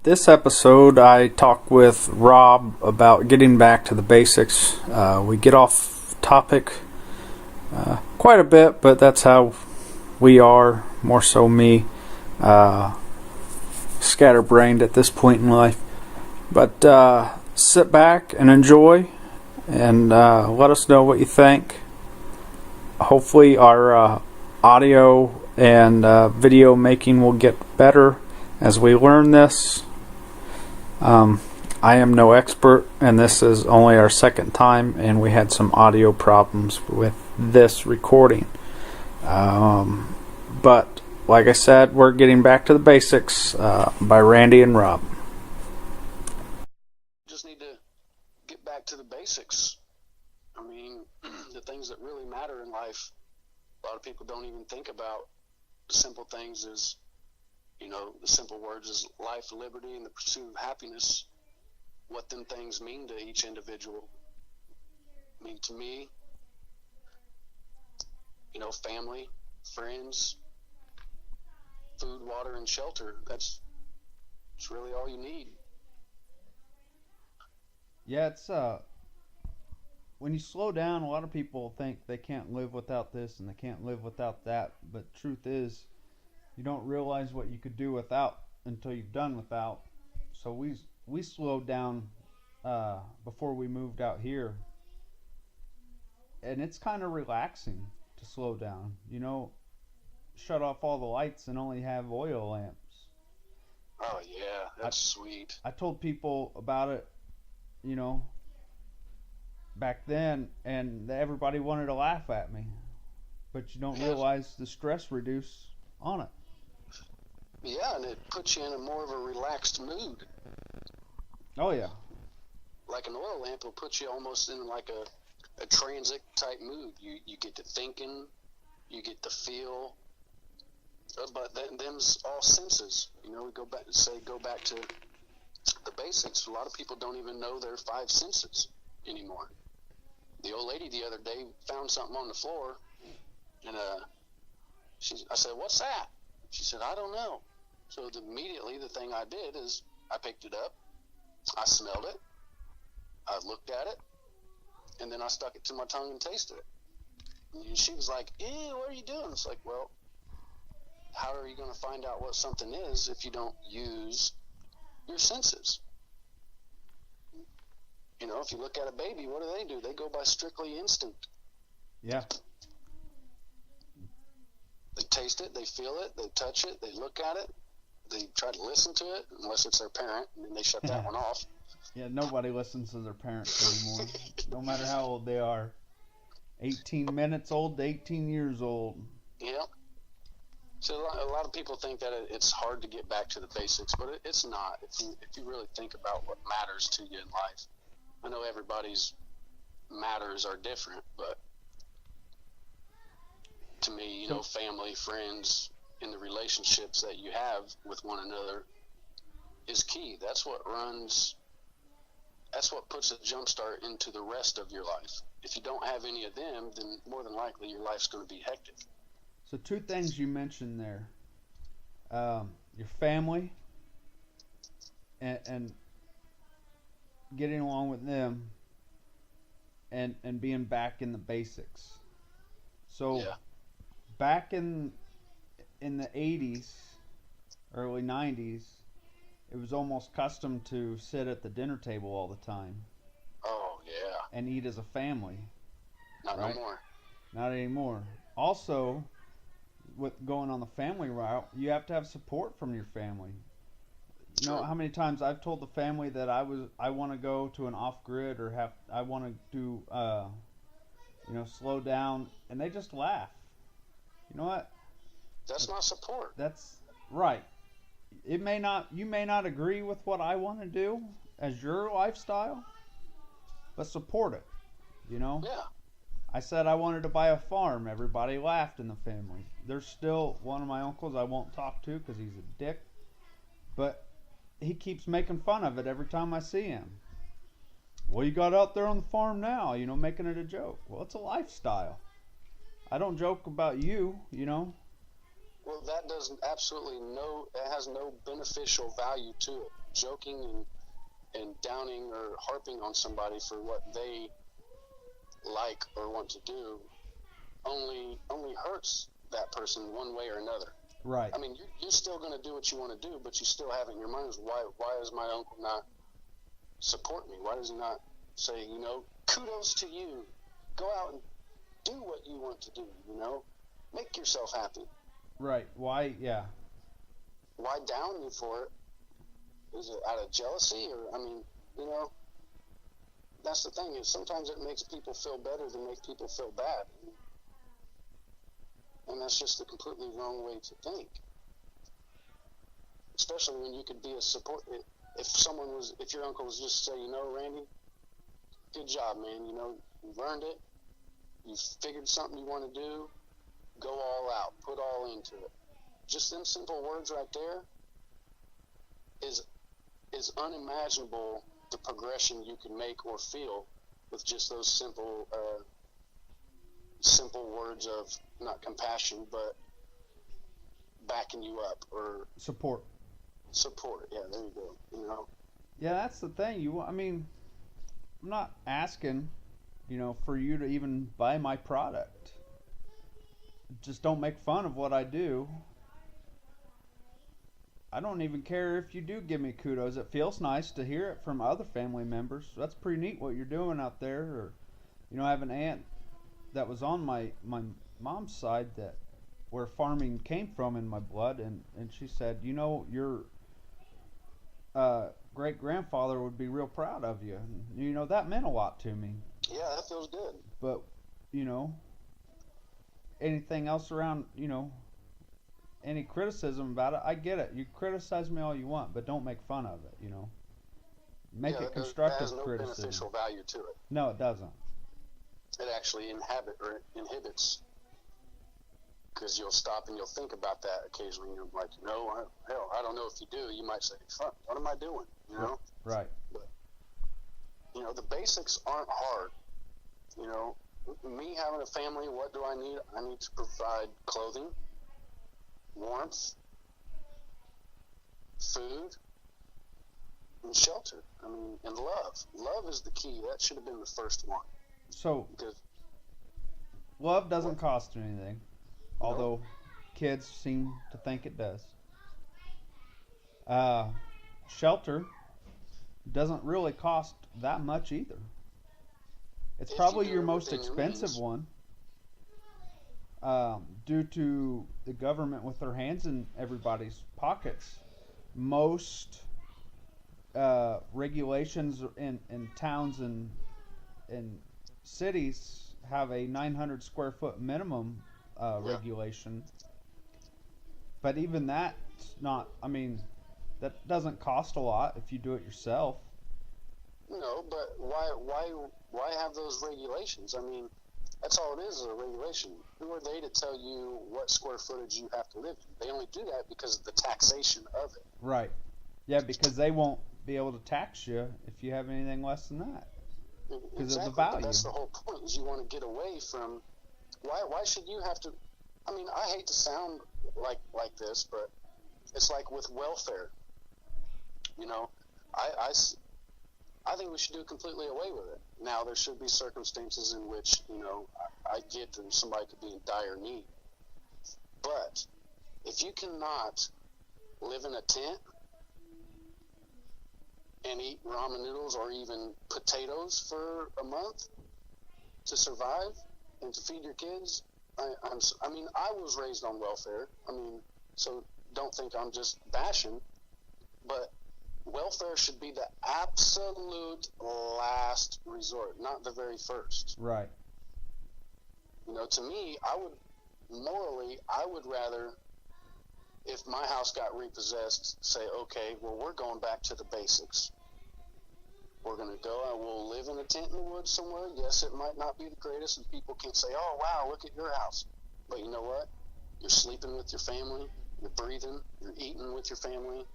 This episode, I talk with Rob about getting back to the basics. We get off topic quite a bit, but that's how we are, more so me, scatterbrained at this point in life. But sit back and enjoy, and let us know what you think. Hopefully our audio and video making will get better as we learn this. I am no expert, and this is only our second time, and we had some audio problems with this recording. But like I said, we're getting back to the basics by Randy and Rob. Just need to get back to the basics. I mean, the things that really matter in life, a lot of people don't even think about. The simple things is, the simple words is life, liberty, and the pursuit of happiness. What them things mean to each individual. I mean, to me, family, friends, food, water, and shelter. That's really all you need. Yeah, it's when you slow down, a lot of people think they can't live without this and they can't live without that. But truth is, you don't realize what you could do without until you've done without. So we slowed down before we moved out here, and it's kind of relaxing to slow down. Shut off all the lights and only have oil lamps. Oh yeah, that's sweet. I told people about it, back then, and everybody wanted to laugh at me. But you don't realize the stress reduce on it. Yeah, and it puts you in a more of a relaxed mood. Oh yeah. Like an oil lamp will put you almost in like a transit type mood. You get to thinking, you get to feel. But them's all senses. We go back to the basics. A lot of people don't even know their 5 senses anymore. The old lady the other day found something on the floor, and I said, "What's that?" She said, "I don't know." So immediately the thing I did is I picked it up, I smelled it, I looked at it, and then I stuck it to my tongue and tasted it. And she was like, "Ew, what are you doing?" It's like, well, how are you going to find out what something is if you don't use your senses? If you look at a baby, what do? They go by strictly instinct. Yeah. They taste it, they feel it, they touch it, they look at it, they try to listen to it, unless it's their parent, and then they shut that one off. Yeah, nobody listens to their parents anymore, no matter how old they are. 18 minutes old to 18 years old. Yeah. So a lot of people think that it's hard to get back to the basics, but it's not. If you really think about what matters to you in life. I know everybody's matters are different, but to me, family, friends, and the relationships that you have with one another is key. That's what puts a jump start into the rest of your life. If you don't have any of them, then more than likely your life's going to be hectic. So 2 things you mentioned there. Your family and getting along with them and being back in the basics. So yeah. Back in the 80s, early 90s, it was almost custom to sit at the dinner table all the time. Oh, yeah. And eat as a family. Not right? no more. Not anymore. Also, with going on the family route, you have to have support from your family. You know how many times I've told the family that I want to go to an off grid or I want to do slow down, and they just laugh. You know what? That's not support. That's right. You may not agree with what I want to do as your lifestyle, but support it. Yeah. I said I wanted to buy a farm. Everybody laughed in the family. There's still one of my uncles I won't talk to because he's a dick, but he keeps making fun of it every time I see him. What you got out there on the farm now? Making it a joke. Well, it's a lifestyle. I don't joke about you. Well, that does absolutely no. It has no beneficial value to it. Joking and downing or harping on somebody for what they like or want to do only hurts that person one way or another. Right. I mean, you're still going to do what you want to do, but you still have it in your mind is why is my uncle not support me? Why does he not say, kudos to you, go out and do what you want to do, make yourself happy. Right. Why? Yeah. Why down you for it? Is it out of jealousy, or that's the thing, is sometimes it makes people feel better than make people feel bad, and that's just a completely wrong way to think. Especially when you could be a support. If your uncle was just say, Randy, good job, man. You've earned it. You've figured something you want to do. Go all out. Put all into it. Just them simple words right there is unimaginable, the progression you can make or feel with just those simple words of not compassion, but backing you up or Support. support. Yeah, there you go. Yeah, that's the thing. I mean, I'm not asking, for you to even buy my product. Just don't make fun of what I do. I don't even care if you do give me kudos. It feels nice to hear it from other family members. That's pretty neat what you're doing out there. Or, I have an aunt that was on my mom's side, that where farming came from in my blood, and she said, your great grandfather would be real proud of you. And, that meant a lot to me. Yeah, that feels good. But, anything else around, any criticism about it, I get it. You criticize me all you want, but don't make fun of it, Make it constructive has no criticism. beneficial value to it. No, it doesn't. It actually inhibits, because you'll stop and you'll think about that occasionally. You're like, hell, I don't know if you do. You might say, fuck, what am I doing? Right. But, the basics aren't hard. Me having a family, what do I need? I need to provide clothing, warmth, food, and shelter. And love. Love is the key. That should have been the first one. So, Because love doesn't cost anything, although kids seem to think it does. Shelter doesn't really cost that much either. It's probably your most expensive one, due to the government with their hands in everybody's pockets. Most regulations in towns and cities have a 900 square foot minimum regulation. But even that's not, that doesn't cost a lot if you do it yourself. No, but why have those regulations? That's all it is a regulation. Who are they to tell you what square footage you have to live in? They only do that because of the taxation of it. Right. Yeah, because they won't be able to tax you if you have anything less than that. Because Exactly. of the value. But that's the whole point, is you want to get away from, why should you have to, I hate to sound like this, but it's like with welfare. I think we should do completely away with it. Now, there should be circumstances in which, I get that somebody could be in dire need. But if you cannot live in a tent and eat ramen noodles or even potatoes for a month to survive and to feed your kids, I was raised on welfare. So don't think I'm just bashing, but welfare should be the absolute last resort, not the very first. Right. To me, I would rather, if my house got repossessed, say, okay, well, we're going back to the basics. We're going to go and we'll live in a tent in the woods somewhere. Yes, it might not be the greatest, and people can say, oh, wow, look at your house. But you know what? You're sleeping with your family. You're breathing. You're eating with your family.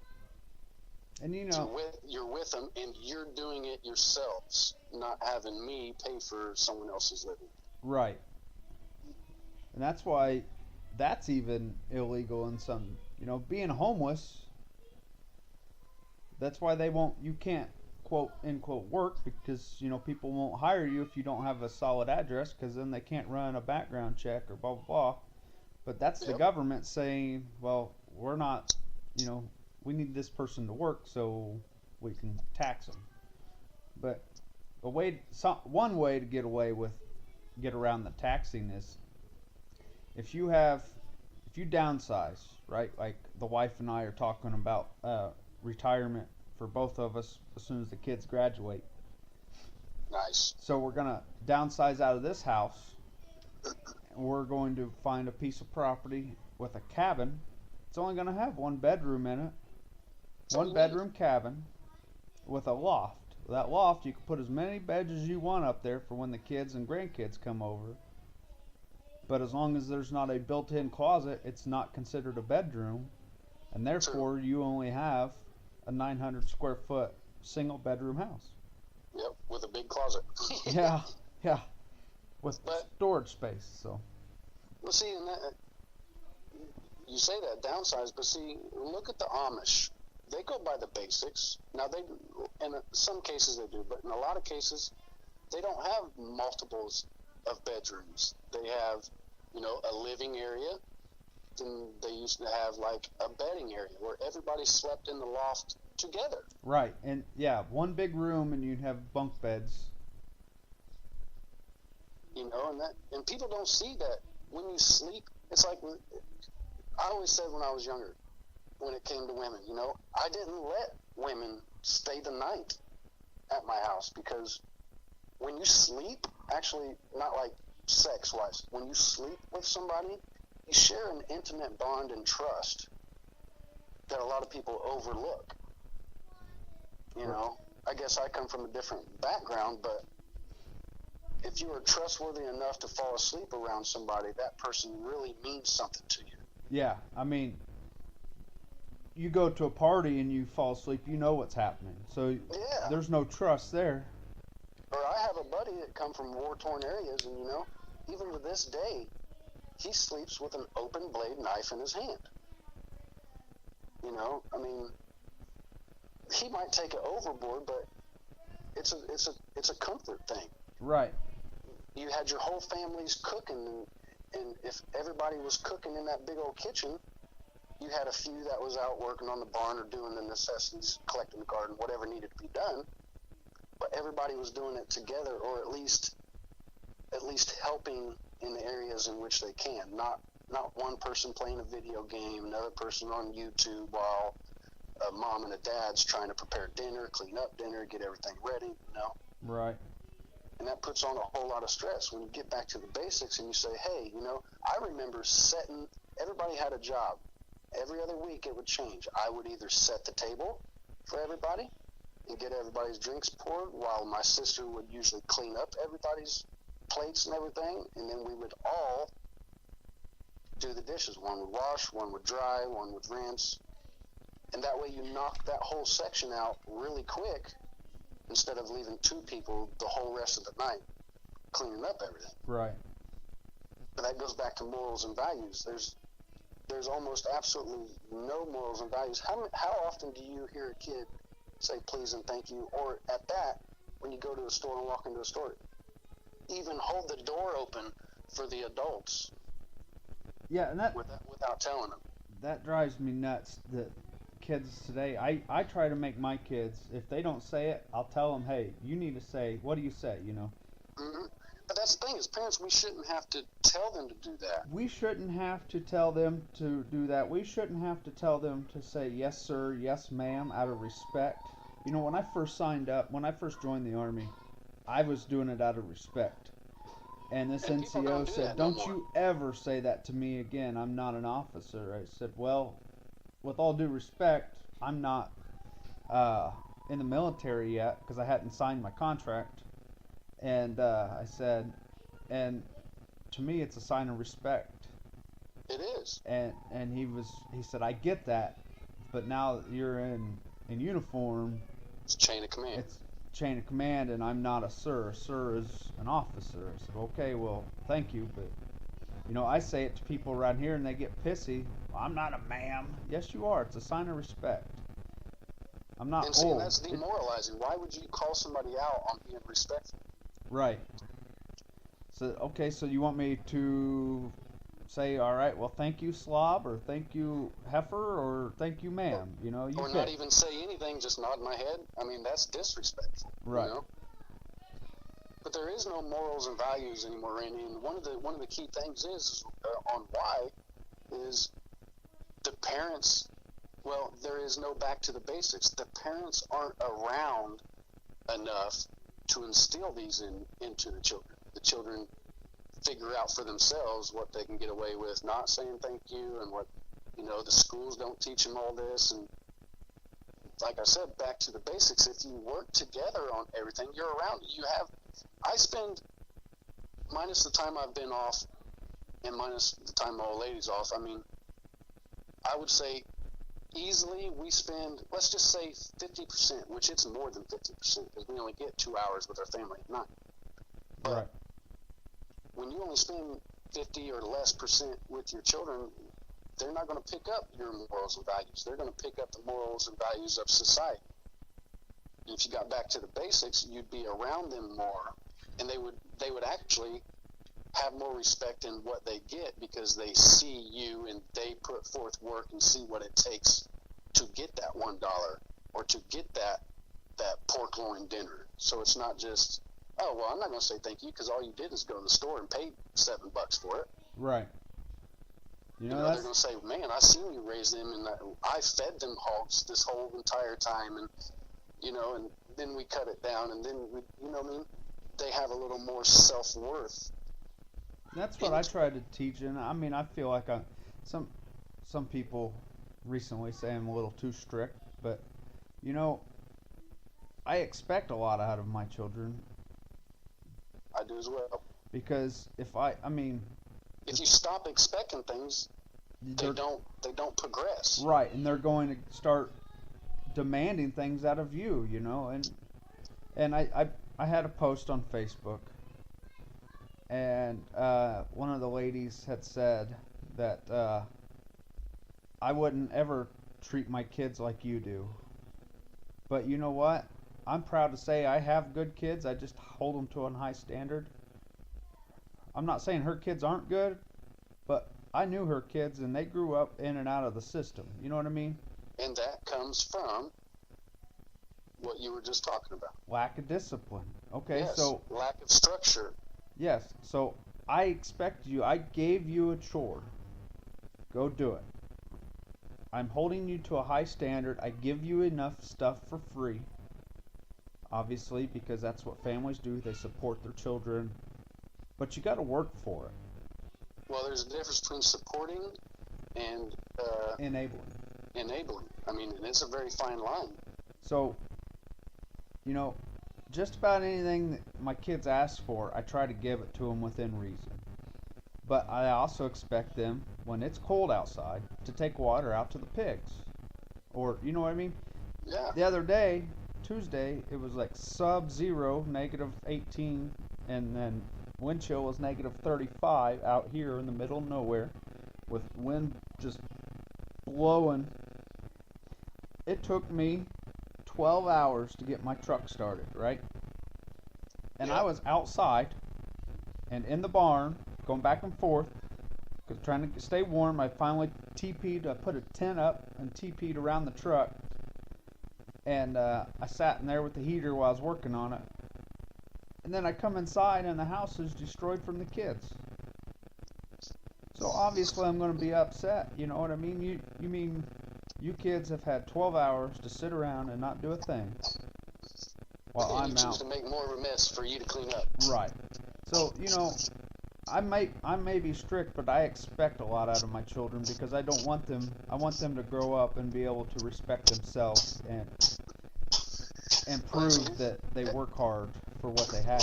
And you're with them, and you're doing it yourselves, not having me pay for someone else's living. Right. And that's why, that's even illegal in some, being homeless. That's why they won't, you can't quote unquote work, because people won't hire you if you don't have a solid address, because then they can't run a background check or blah blah blah. But that's the Yep. government saying, well, we're not, you know we need this person to work so we can tax them. But one way to get around the taxing is, if you have if you downsize, right? Like the wife and I are talking about retirement for both of us as soon as the kids graduate. Nice. So we're gonna downsize out of this house. And we're going to find a piece of property with a cabin. It's only gonna have one bedroom in it. One bedroom cabin with a loft. That loft, you can put as many beds as you want up there for when the kids and grandkids come over. But as long as there's not a built-in closet, it's not considered a bedroom, and True. therefore you only have a 900 square foot single bedroom house. Yep, with a big closet. Yeah, yeah, with But storage space. So well, see, and you say that downsize, but see, look at the Amish. They go by the basics. Now in some cases they do, but in a lot of cases, they don't have multiples of bedrooms. They have, a living area. Then they used to have like a bedding area where everybody slept in the loft together. right, and yeah, one big room, and you'd have bunk beds. And people don't see that when you sleep. It's like I always said when I was younger, when it came to women, I didn't let women stay the night at my house, because when you sleep, actually, not like sex wise, when you sleep with somebody, you share an intimate bond and trust that a lot of people overlook. I guess I come from a different background, but if you are trustworthy enough to fall asleep around somebody, that person really means something to you. Yeah, I mean, you go to a party and you fall asleep, you know what's happening. So Yeah. there's no trust there. Or I have a buddy that come from war-torn areas, and even to this day, he sleeps with an open blade knife in his hand. I mean, he might take it overboard, but it's a comfort thing. Right. You had your whole family's cooking, and if everybody was cooking in that big old kitchen, you had a few that was out working on the barn or doing the necessities, collecting the garden, whatever needed to be done. But everybody was doing it together, or at least helping in the areas in which they can. Not one person playing a video game, another person on YouTube, while a mom and a dad's trying to prepare dinner, clean up dinner, get everything ready. Right. And that puts on a whole lot of stress when you get back to the basics and you say, hey, I remember everybody had a job. Every other week it would change. I would either set the table for everybody and get everybody's drinks poured, while my sister would usually clean up everybody's plates and everything, and then we would all do the dishes. One would wash, one would dry, one would rinse, and that way you knock that whole section out really quick, instead of leaving two people the whole rest of the night cleaning up everything. Right. But that goes back to morals and values. There's almost absolutely no morals and values. How often do you hear a kid say please and thank you, or at that, when you go to a store and walk into a store, even hold the door open for the adults? Yeah, and without telling them. that drives me nuts. That kids today, I try to make my kids, if they don't say it, I'll tell them, hey, you need to say, what do you say? Mm-hmm. But that's the thing, as parents, we shouldn't have to tell them to do that. We shouldn't have to tell them to do that. We shouldn't have to tell them to say yes sir, yes ma'am, out of respect. When I first signed up, when I first joined the Army, I was doing it out of respect. And this And people NCO don't do said, that no don't more. you ever say that to me again. I'm not an officer. I said, well, with all due respect, I'm not in the military yet, because I hadn't signed my contract. And I said, and to me, it's a sign of respect. It is. And he said, I get that, but now that you're in uniform, It's chain of command. it's chain of command, and I'm not a sir. A sir is an officer. I said, okay, well, thank you, but I say it to people around here and they get pissy. I'm not a ma'am. Yes, you are. It's a sign of respect. I'm not And see, and old. that's demoralizing. Why would you call somebody out on being respectful? Right. So, okay, so you want me to say, all right, well, thank you, slob, or thank you, heifer, or thank you, Or, ma'am. You or not pick. even say anything, just nod my head. I mean, that's disrespectful, Right. But there is no morals and values anymore, Randy. And one of the key things is on why is the parents. Well, there is no back to the basics. The parents aren't around enough to instill these into the children. The children figure out for themselves what they can get away with not saying thank you, and what the schools don't teach them all this. And like I said, back to the basics. If you work together on everything, you're around. I spend, minus the time I've been off and minus the time my old lady's off, I mean, I would say easily we spend, let's just say 50%, which it's more than 50% because we only get 2 hours with our family at night. But Right. when you only spend 50 or less percent with your children, they're not going to pick up your morals and values. They're going to pick up the morals and values of society. And if you got back to the basics, you'd be around them more, and they would actually have more respect in what they get because they see you and they put forth work and see what it takes to get that $1 or to get that pork loin dinner. So it's not just, oh, well, I'm not going to say thank you because all you did is go to the store and pay $7 for it. Right. They're going to say, man, I seen you raise them, and I fed them hogs this whole entire time, and and then we cut it down, and then what I mean? They have a little more self-worth. That's what I try to teach, and I mean, I feel like some people recently say I'm a little too strict, but I expect a lot out of my children. I do as well. Because if you stop expecting things, they don't progress. Right, and they're going to start demanding things out of you, and I had a post on Facebook, and one of the ladies had said that I wouldn't ever treat my kids like you do. But you know what? I'm proud to say I have good kids. I just hold them to a high standard. I'm not saying her kids aren't good, but I knew her kids, and they grew up in and out of the system. You know what I mean? And that comes from what you were just talking about. Lack of discipline. Okay, yes, so lack of structure. Yes, so I expect you. I gave you a chore. Go do it. I'm holding you to a high standard. I give you enough stuff for free. Obviously, because that's what families do. They support their children. But you got to work for it. Well, there's a difference between supporting and enabling. I mean, and it's a very fine line. So, just about anything that my kids ask for, I try to give it to them within reason. But I also expect them, when it's cold outside, to take water out to the pigs. Or, you know what I mean? Yeah. The other day, Tuesday, it was like sub-zero, -18, and then wind chill was -35 out here in the middle of nowhere with wind just blowing. It took me 12 hours to get my truck started, right? And I was outside and in the barn going back and forth trying to stay warm. I finally TP'd, I put a tent up and TP'd around the truck, and I sat in there with the heater while I was working on it. And then I come inside and the house is destroyed from the kids. So obviously I'm going to be upset, you know what I mean? You mean you kids have had 12 hours to sit around and not do a thing while I'm choose out. to make more of a mess for you to clean up. Right. So, I may be strict, but I expect a lot out of my children because I want them to grow up and be able to respect themselves and prove that they work hard for what they have,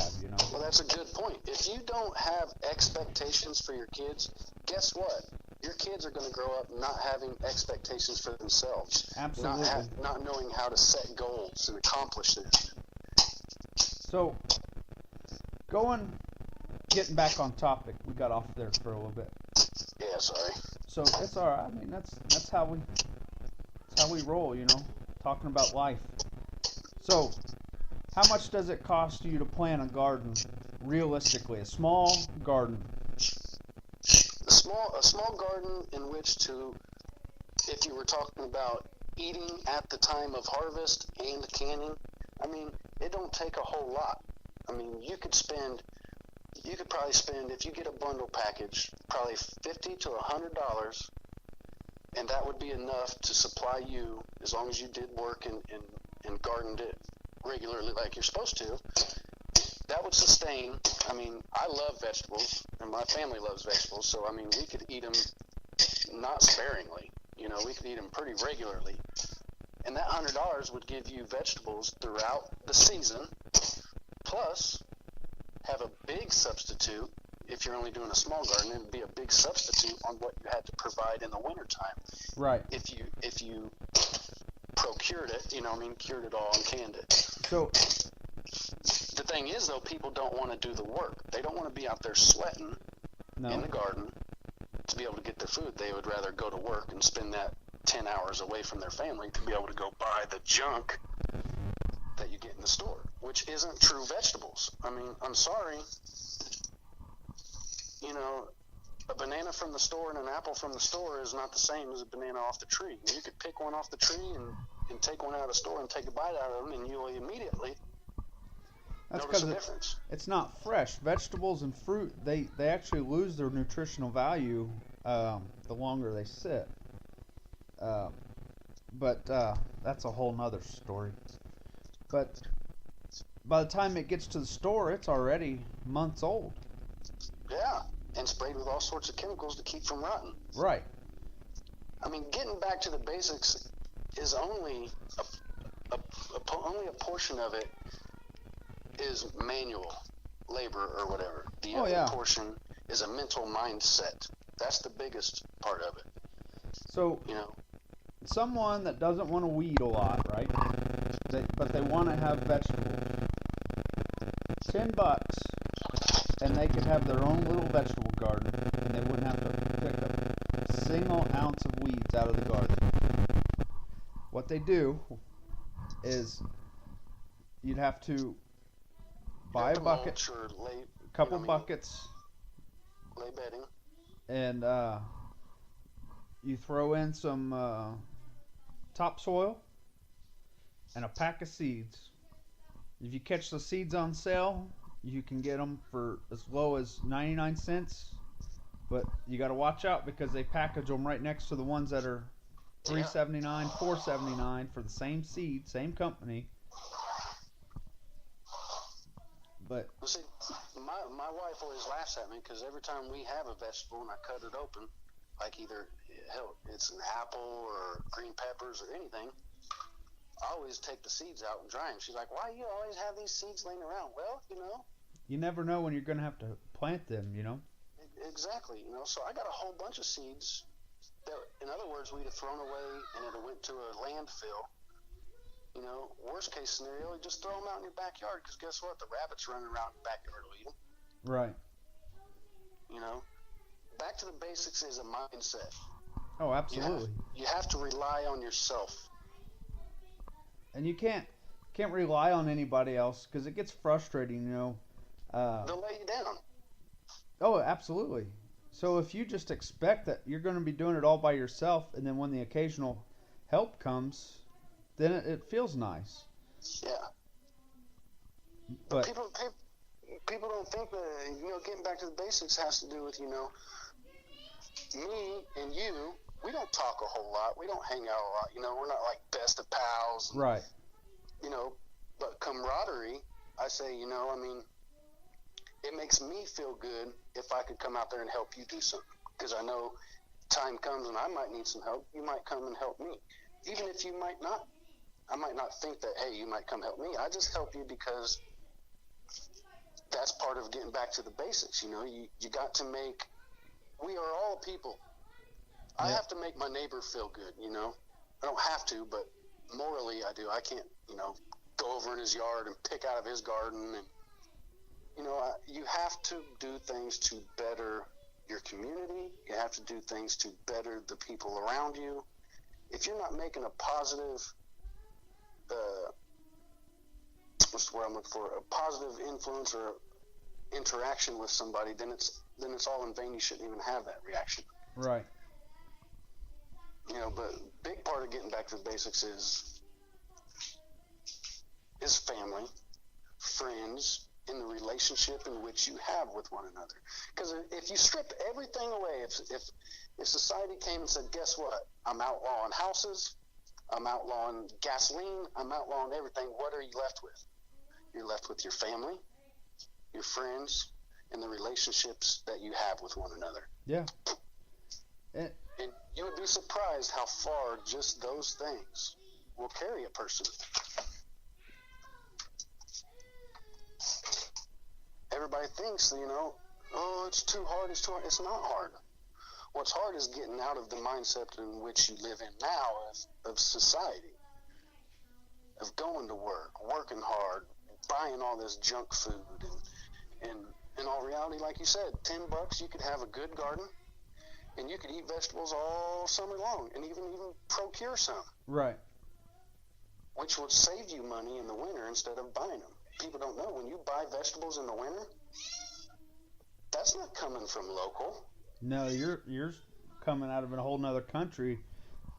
Well, that's a good point. If you don't have expectations for your kids, guess what? Your kids are going to grow up not having expectations for themselves. Absolutely. Not knowing how to set goals and accomplish them. So, going getting back on topic, we got off there for a little bit. Yeah, sorry. So it's all right. I mean, that's how we roll, you know, talking about life. So, how much does it cost you to plant a garden, realistically, a small garden? A small garden in which to, if you were talking about eating at the time of harvest and canning, I mean, it don't take a whole lot. I mean, you could probably spend, if you get a bundle package, probably $50 to $100, and that would be enough to supply you, as long as you did work and gardened it regularly like you're supposed to. That would sustain. I mean, I love vegetables, and my family loves vegetables, so I mean, we could eat them not sparingly. You know, we could eat them pretty regularly, and that $100 would give you vegetables throughout the season, plus have a big substitute. If you're only doing a small garden, it would be a big substitute on what you had to provide in the wintertime. Right. If you procured it, you know, I mean, cured it all and canned it. So the thing is, though, people don't want to do the work. They don't want to be out there sweating in the garden to be able to get their food. They would rather go to work and spend that 10 hours away from their family to be able to go buy the junk that you get in the store, which isn't true vegetables. I mean, I'm sorry. You know, a banana from the store and an apple from the store is not the same as a banana off the tree. You could pick one off the tree and take one out of the store and take a bite out of them, and you'll immediately notice a difference. It's not fresh. Vegetables and fruit, they actually lose their nutritional value the longer they sit. But that's a whole nother story. But by the time it gets to the store, it's already months old. Yeah, and sprayed with all sorts of chemicals to keep from rotting. Right. I mean, getting back to the basics is only a portion of it is manual labor or whatever. The other portion is a mental mindset. That's the biggest part of it. So, you know, someone that doesn't want to weed a lot, right? But they want to have vegetables. $10, and they could have their own little vegetable garden, and they wouldn't have to pick a single ounce of weeds out of the garden. What they do is you'd have to buy a bucket, a couple buckets, lay bedding, and you throw in some topsoil and a pack of seeds. If you catch the seeds on sale, you can get them for as low as 99 cents. But you got to watch out because they package them right next to the ones that are $3.79, $4.79 for the same seed, same company. But well, see, my wife always laughs at me because every time we have a vegetable and I cut it open, like either it's an apple or green peppers or anything, I always take the seeds out and dry them. She's like, "Why do you always have these seeds laying around?" Well, you know, you never know when you're going to have to plant them, you know. Exactly, you know. So I got a whole bunch of seeds that, in other words, we'd have thrown away and it went to a landfill. You know, worst case scenario, you just throw them out in your backyard because guess what? The rabbits running around in the backyard will eat them. Right. You know, back to the basics is a mindset. Oh, absolutely. You have to rely on yourself. And you can't rely on anybody else because it gets frustrating, you know. They'll lay you down. Oh, absolutely. So if you just expect that you're going to be doing it all by yourself, and then when the occasional help comes, then it feels nice. Yeah. But people don't think that, you know, getting back to the basics has to do with, you know, me and you. We don't talk a whole lot. We don't hang out a lot. You know, we're not like best of pals. Right. You know, but camaraderie, I say, you know, I mean, it makes me feel good if I could come out there and help you do something. Because I know time comes and I might need some help. You might come and help me. Even if you might not. I might not think that, hey, you might come help me. I just help you because that's part of getting back to the basics. You know, you got to make, we are all people. I have to make my neighbor feel good, you know. I don't have to, but morally I do. I can't, you know, go over in his yard and pick out of his garden and, You have to do things to better your community. You have to do things to better the people around you. If you're not making a positive, uh, what's the word I'm looking for? A positive influence or interaction with somebody, then it's all in vain. You shouldn't even have that reaction. Right. But big part of getting back to the basics is family, friends, and the relationship in which you have with one another. Because if you strip everything away, if society came and said, guess what? I'm outlawing houses, I'm outlawing gasoline, I'm outlawing everything, what are you left with? You're left with your family, your friends, and the relationships that you have with one another. Yeah. And you would be surprised how far just those things will carry a person. Everybody thinks, oh, it's too hard, it's too hard. It's not hard. What's hard is getting out of the mindset in which you live in now of society, of going to work, working hard, buying all this junk food, and in all reality, like you said, $10 you could have a good garden, and you could eat vegetables all summer long, and even procure some. Right. Which would save you money in the winter instead of buying them. People don't know, when you buy vegetables in the winter, that's not coming from local. No, you're coming out of a whole nother country,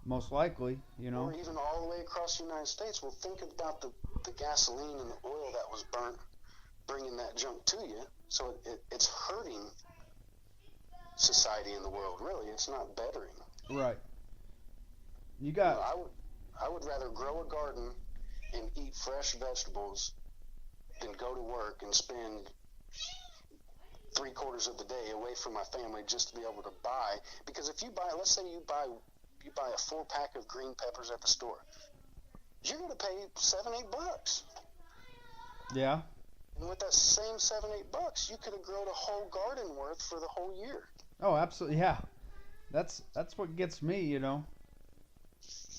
most likely, Or even all the way across the United States. Well, think about the gasoline and the oil that was burnt, bringing that junk to you. So it's hurting society in the world, really. It's not bettering. Right. You got... I would rather grow a garden and eat fresh vegetables than go to work and spend 3/4 of the day away from my family just to be able to buy. Because if you buy, let's say you buy a 4-pack of green peppers at the store, you're going to pay $7-8. Yeah. And with that same $7-8, you could have grown a whole garden worth for the whole year. Oh, absolutely. Yeah. That's what gets me,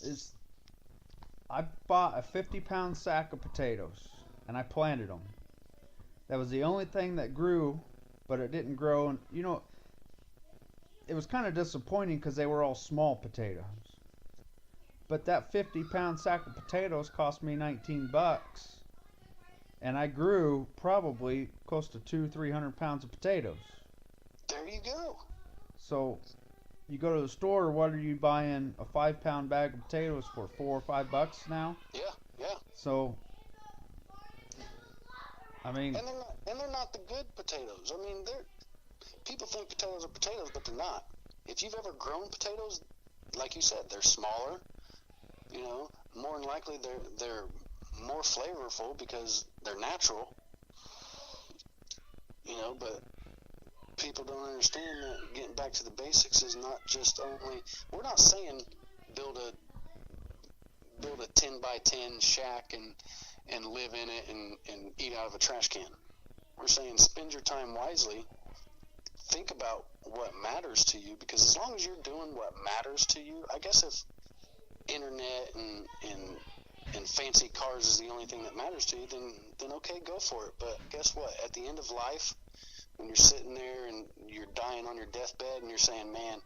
is I bought a 50-pound sack of potatoes and I planted them. That was the only thing that grew, but it didn't grow. And it was kind of disappointing because they were all small potatoes. But that 50-pound sack of potatoes cost me $19, and I grew probably close to 200-300 pounds of potatoes. There you go. So you go to the store, what are you buying a 5-pound bag of potatoes for? $4 or $5 now? Yeah. So, I mean, and they're not the good potatoes. I mean, people think potatoes are potatoes, but they're not. If you've ever grown potatoes, like you said, they're smaller. More than likely they're more flavorful because they're natural. But people don't understand that getting back to the basics is not just only. We're not saying build a 10 by 10 shack and live in it and eat out of a trash can. We're saying spend your time wisely. Think about what matters to you, because as long as you're doing what matters to you, I guess if internet and fancy cars is the only thing that matters to you, then okay, go for it. But guess what? At the end of life, when you're sitting there and you're dying on your deathbed and you're saying, man,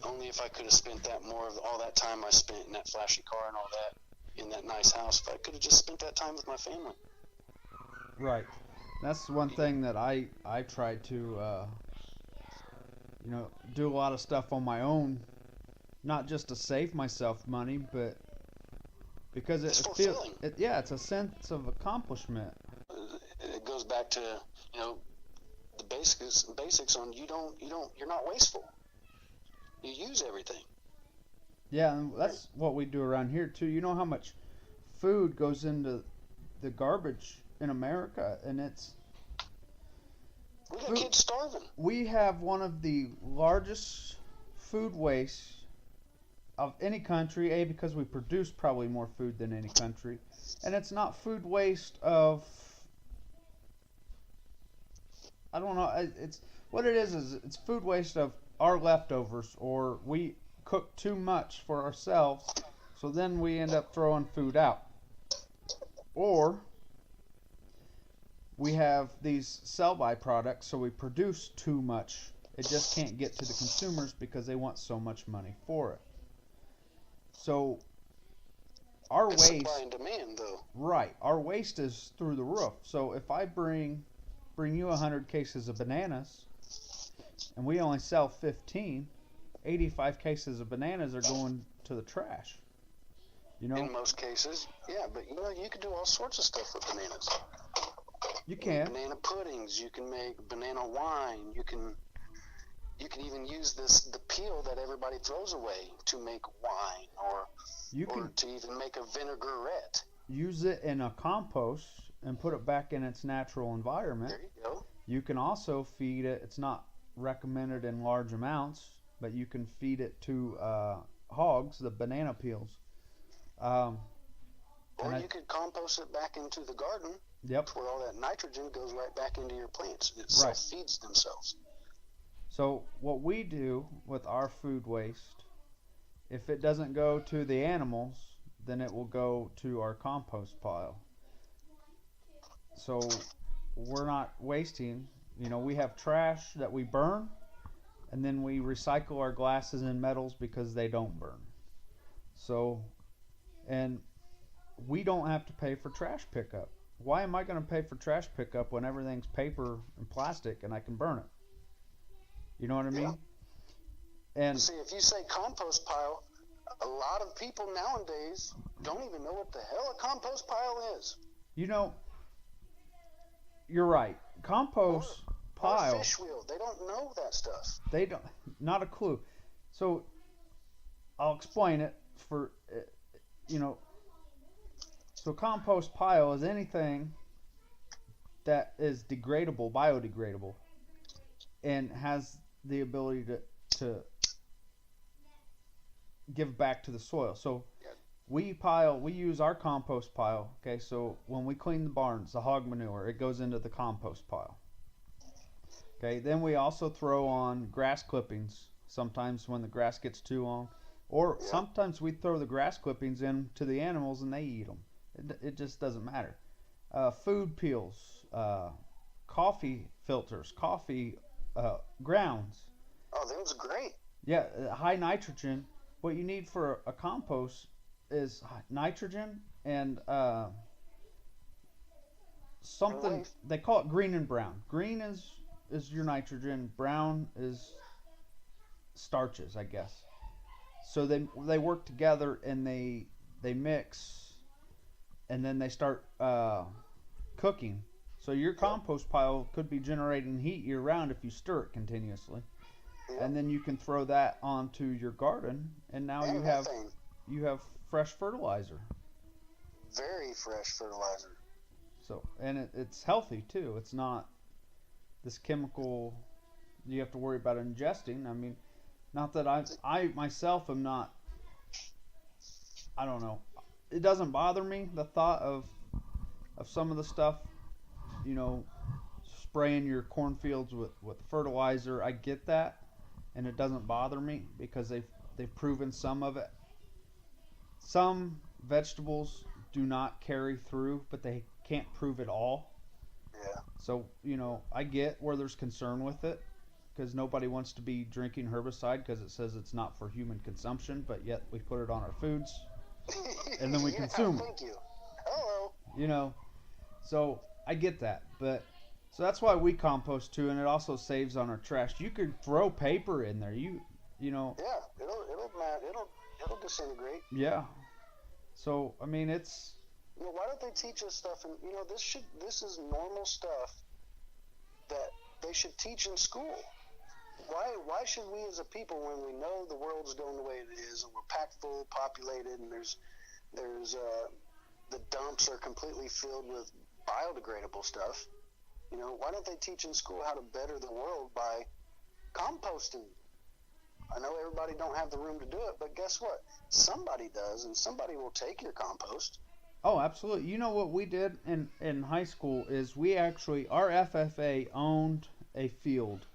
only if I could have spent that more of all that time I spent in that flashy car and all that, in that nice house, if I could have just spent that time with my family. Right. That's one thing that I try to, do a lot of stuff on my own, not just to save myself money, but because it's feels, it's a sense of accomplishment. It goes back to, the basics on you're not wasteful. You use everything. Yeah, and that's what we do around here too. You know how much food goes into the garbage in America, and we got kids starving. We have one of the largest food wastes of any country, because we produce probably more food than any country, and it's not food waste of, I don't know, it's what it is it's food waste of our leftovers, or we cook too much for ourselves, so then we end up throwing food out, or we have these sell-by products, so we produce too much. It just can't get to the consumers because they want so much money for it. So our It's supply waste, and demand, though. right? Our waste is through the roof. So if I bring you 100 cases of bananas and we only sell 15, 85 cases of bananas are going to the trash. You know, In most cases, yeah. But you can do all sorts of stuff with bananas. you You make can. banana puddings. You can make banana wine. You can even use the peel that everybody throws away to make wine, You or can to even make a vinaigrette. use it in a compost and put it back in its natural environment. There you go. You can also feed it. It's not recommended in large amounts, but you can feed it to hogs, the banana peels. Um, Or and I, you could compost it back into the garden, yep, where all that nitrogen goes right back into your plants. It right. self feeds themselves. So what we do with our food waste, if it doesn't go to the animals, then it will go to our compost pile. So we're not wasting. We have trash that we burn, and then we recycle our glasses and metals because they don't burn. So, and we don't have to pay for trash pickup. Why am I going to pay for trash pickup when everything's paper and plastic and I can burn it? You know what I Yeah. mean? And See, if you say compost pile, a lot of people nowadays don't even know what the hell a compost pile is. you know, you're right. Compost Or pile, fish wheel. They don't know that stuff. they don't, not a clue. So I'll explain it for, you know, so compost pile is anything that is degradable, biodegradable, and has the ability to give back to the soil. So we use our compost pile. Okay, so when we clean the barns, the hog manure, it goes into the compost pile. Okay, then we also throw on grass clippings sometimes when the grass gets too long, or Yeah. sometimes we throw the grass clippings in to the animals and they eat them. It just doesn't matter. Food peels, coffee filters, coffee grounds. Oh, them's great. Yeah, high nitrogen. What you need for a compost is nitrogen and something they call it green and brown. Green is your nitrogen. Brown is starches, I guess. So they work together and they mix, and then they start cooking. So your compost pile could be generating heat year round if you stir it continuously, Yeah. and then you can throw that onto your garden, and now And methane. you have fresh fertilizer. Very fresh fertilizer. So and it's healthy too. It's not this chemical you have to worry about ingesting. I mean, not that I myself am not. I don't know. It doesn't bother me the thought of some of the stuff. You know, spraying your cornfields with fertilizer. I get that, and it doesn't bother me because they've proven some of it. Some vegetables do not carry through, but they can't prove it all. Yeah. So, I get where there's concern with it because nobody wants to be drinking herbicide because it says it's not for human consumption, but yet we put it on our foods and then we Yeah, consume thank you. Hello. it. So I get that, but so that's why we compost too, and it also saves on our trash. You could throw paper in there. Yeah, it'll disintegrate. Yeah. So I mean, it's Why don't they teach us stuff? And this is normal stuff that they should teach in school. Why should we as a people, when we know the world's going the way it is, and we're packed full, populated, and there's the dumps are completely filled with biodegradable stuff? Why don't they teach in school how to better the world by composting? I know everybody don't have the room to do it, but guess what? Somebody does, and somebody will take your compost. Oh, absolutely. You know what we did in high school is we actually our FFA owned a field,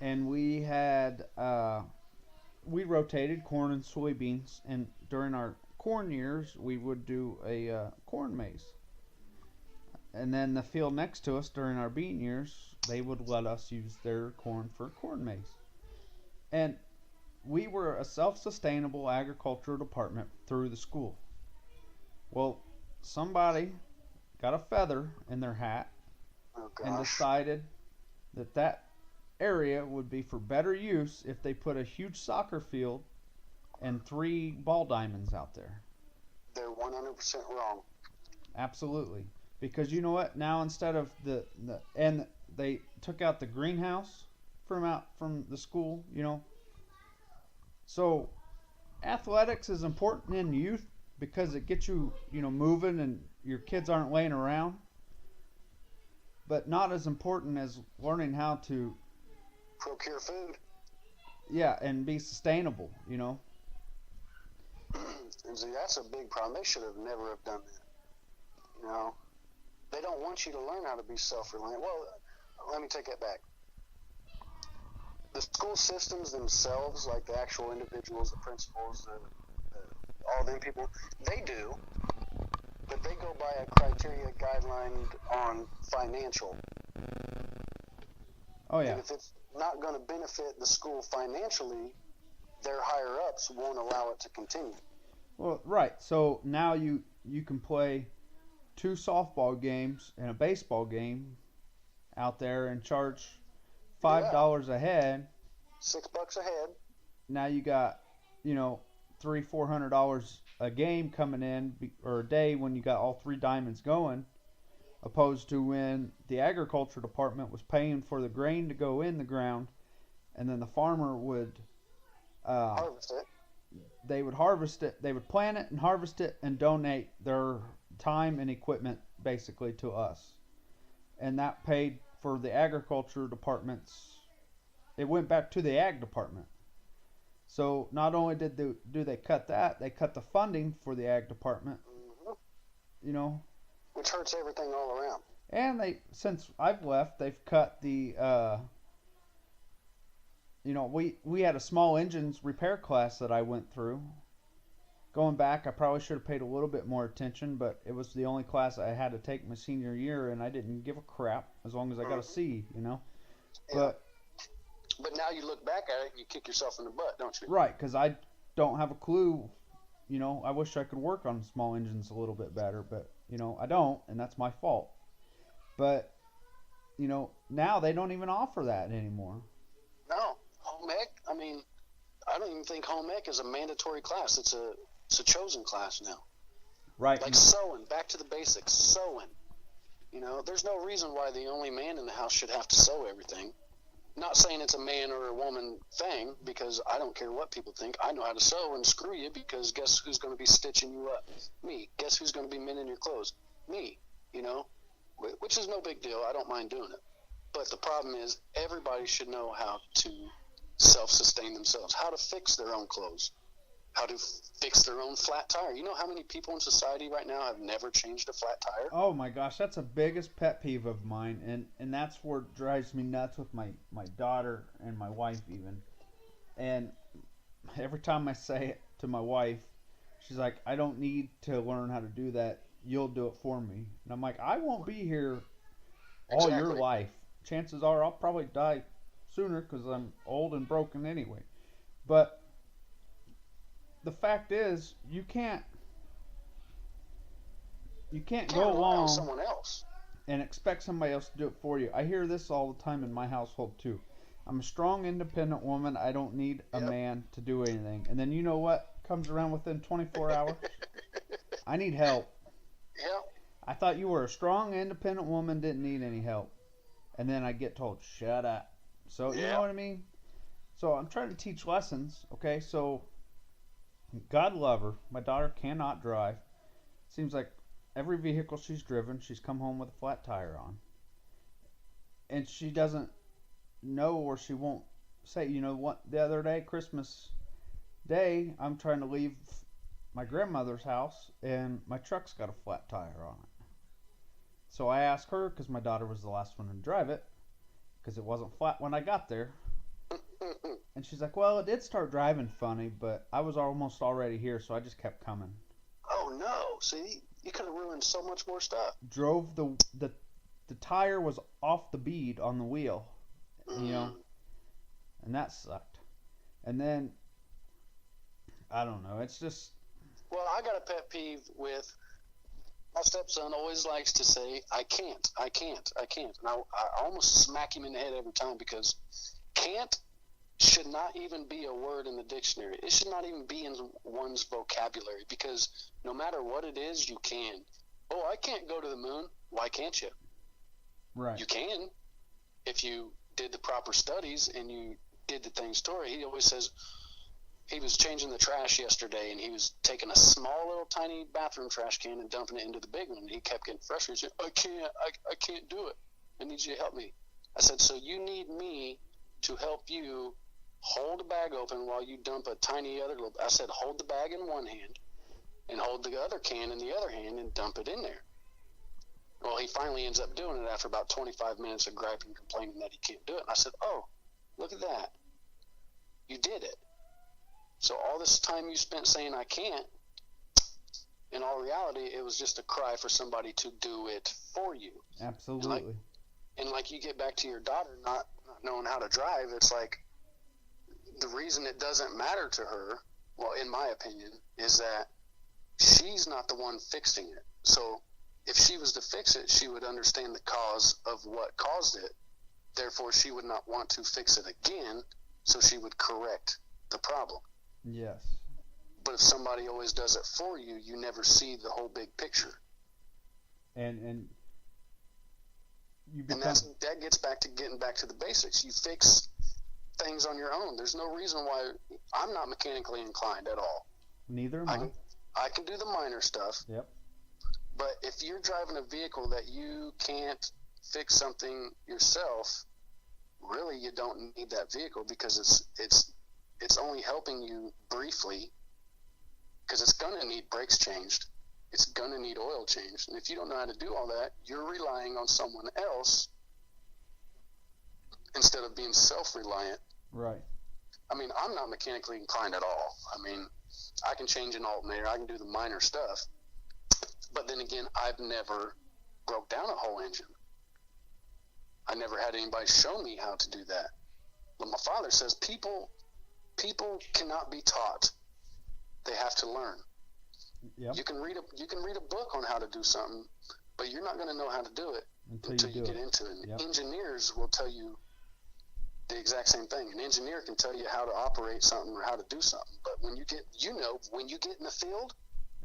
and we had we rotated corn and soybeans, and during our corn years we would do a corn maze. And then the field next to us during our bean years, they would let us use their corn for corn maze. And we were a self-sustainable agricultural department through the school. Well, somebody got a feather in their hat Oh and gosh. decided that that area would be for better use if they put a huge soccer field and three ball diamonds out there. They're 100% wrong. Absolutely. Because you know what? Now instead of the and they took out the greenhouse from the school, you know. So athletics is important in youth because it gets you, moving and your kids aren't laying around, but not as important as learning how to, Procure food. yeah, and be sustainable. And see, that's a big problem. They should have never have done that. You know, they don't want you to learn how to be self-reliant. Well, let me take that back. The school systems themselves, like the actual individuals, the principals, all them people, they do, but they go by a criteria guideline on financial. Oh yeah. And if it's not going to benefit the school financially, their higher ups won't allow it to continue. Well, right. So now you can play two softball games and a baseball game out there and charge five Yeah, dollars a head. $6 a head. Now you got, $300-400 a game coming in, or a day when you got all three diamonds going, opposed to when the agriculture department was paying for the grain to go in the ground, and then the farmer would, uh, Harvest it. they would harvest it, they would plant it and harvest it and donate their time and equipment basically to us, and that paid for the agriculture department's. It went back to the ag department. So not only do they cut that, they cut the funding for the ag department, Hmm. you know, Which hurts everything all around. and since I've left, they've cut we had a small engines repair class that I went through. Going back, I probably should have paid a little bit more attention, but it was the only class I had to take my senior year, and I didn't give a crap as long as I got a C. Yeah. But But now you look back at it and you kick yourself in the butt, don't you? right, because I don't have a clue. I wish I could work on small engines a little bit better, but I don't, and that's my fault. But now they don't even offer that anymore. No. Home ec, I mean, I don't even think home ec is a mandatory class. It's a chosen class now. Right. Like sewing, back to the basics, sewing. There's no reason why the only man in the house should have to sew everything. Not saying it's a man or a woman thing, because I don't care what people think. I know how to sew, and screw you, because guess who's going to be stitching you up? Me. Guess who's going to be mending your clothes? Me. Which is no big deal. I don't mind doing it. But the problem is everybody should know how to self-sustain themselves, how to fix their own clothes, how to fix their own flat tire. You know how many people in society right now have never changed a flat tire? Oh my gosh, that's the biggest pet peeve of mine, and that's what drives me nuts with my daughter and my wife even. And every time I say it to my wife, she's like, "I don't need to learn how to do that. You'll do it for me." And I'm like, "I won't be here all your Exactly. life. Chances are I'll probably die sooner because I'm old and broken anyway." But the fact is, you can't You go can't rely on along someone else. and expect somebody else to do it for you. I hear this all the time in my household too. I'm a strong, independent woman. I don't need a Yep. man to do anything. And then you know what comes around within 24 hours? I need help. Yep. I thought you were a strong, independent woman, didn't need any help. And then I get told, shut up. So, you know Yep. what I mean? So I'm trying to teach lessons, okay? So, God love her. My daughter cannot drive. Seems like every vehicle she's driven, she's come home with a flat tire on. And she doesn't know, or she won't say, what, the other day, Christmas Day, I'm trying to leave my grandmother's house and my truck's got a flat tire on it. So I asked her, because my daughter was the last one to drive it, because it wasn't flat when I got there. And she's like, well, it did start driving funny, but I was almost already here, so I just kept coming. Oh no! See, You could have ruined so much more stuff. Drove the tire was off the bead on the wheel, you know, Mm. and that sucked. And then I don't know. It's just Well, I got a pet peeve with my stepson. Always likes to say, "I can't, I can't, I can't," and I almost smack him in the head every time because can't should not even be a word in the dictionary. It should not even be in one's vocabulary because no matter what it is, you can. Oh, I can't go to the moon. Why can't you? right. You can if you did the proper studies and you did the things to it. He always says he was changing the trash yesterday and he was taking a small little tiny bathroom trash can and dumping it into the big one. And he kept getting frustrated. I can't, I can't do it. I need you to help me. I said, so you need me to help you hold a bag open while you dump a tiny other little. I said, hold the bag in one hand and hold the other can in the other hand and dump it in there. Well, he finally ends up doing it after about 25 minutes of griping and complaining that he can't do it. And I said, oh, look at that. You did it. So all this time you spent saying I can't, in all reality, it was just a cry for somebody to do it for you. Absolutely. And like you get back to your daughter not knowing how to drive, it's like the reason it doesn't matter to her, well, in my opinion, is that she's not the one fixing it. So if she was to fix it, she would understand the cause of what caused it. Therefore, she would not want to fix it again, so she would correct the problem. Yes. But if somebody always does it for you, you never see the whole big picture. And you And become that gets back to getting back to the basics. You fix things on your own. There's no reason why I'm not mechanically inclined at all. neither am I. I can do the minor stuff. Yep. But if you're driving a vehicle that you can't fix something yourself, really you don't need that vehicle because it's only helping you briefly because it's going to need brakes changed. It's going to need oil changed. And if you don't know how to do all that, you're relying on someone else instead of being self-reliant. Right. I mean, I'm not mechanically inclined at all. I mean, I can change an alternator. I can do the minor stuff. But then again, I've never broke down a whole engine. I never had anybody show me how to do that. But my father says people cannot be taught. They have to learn. Yep. You can read a book on how to do something, but you're not going to know how to do it until you get into it. Yep. Engineers will tell you the exact same thing. An engineer can tell you how to operate something or how to do something, but when you get in the field,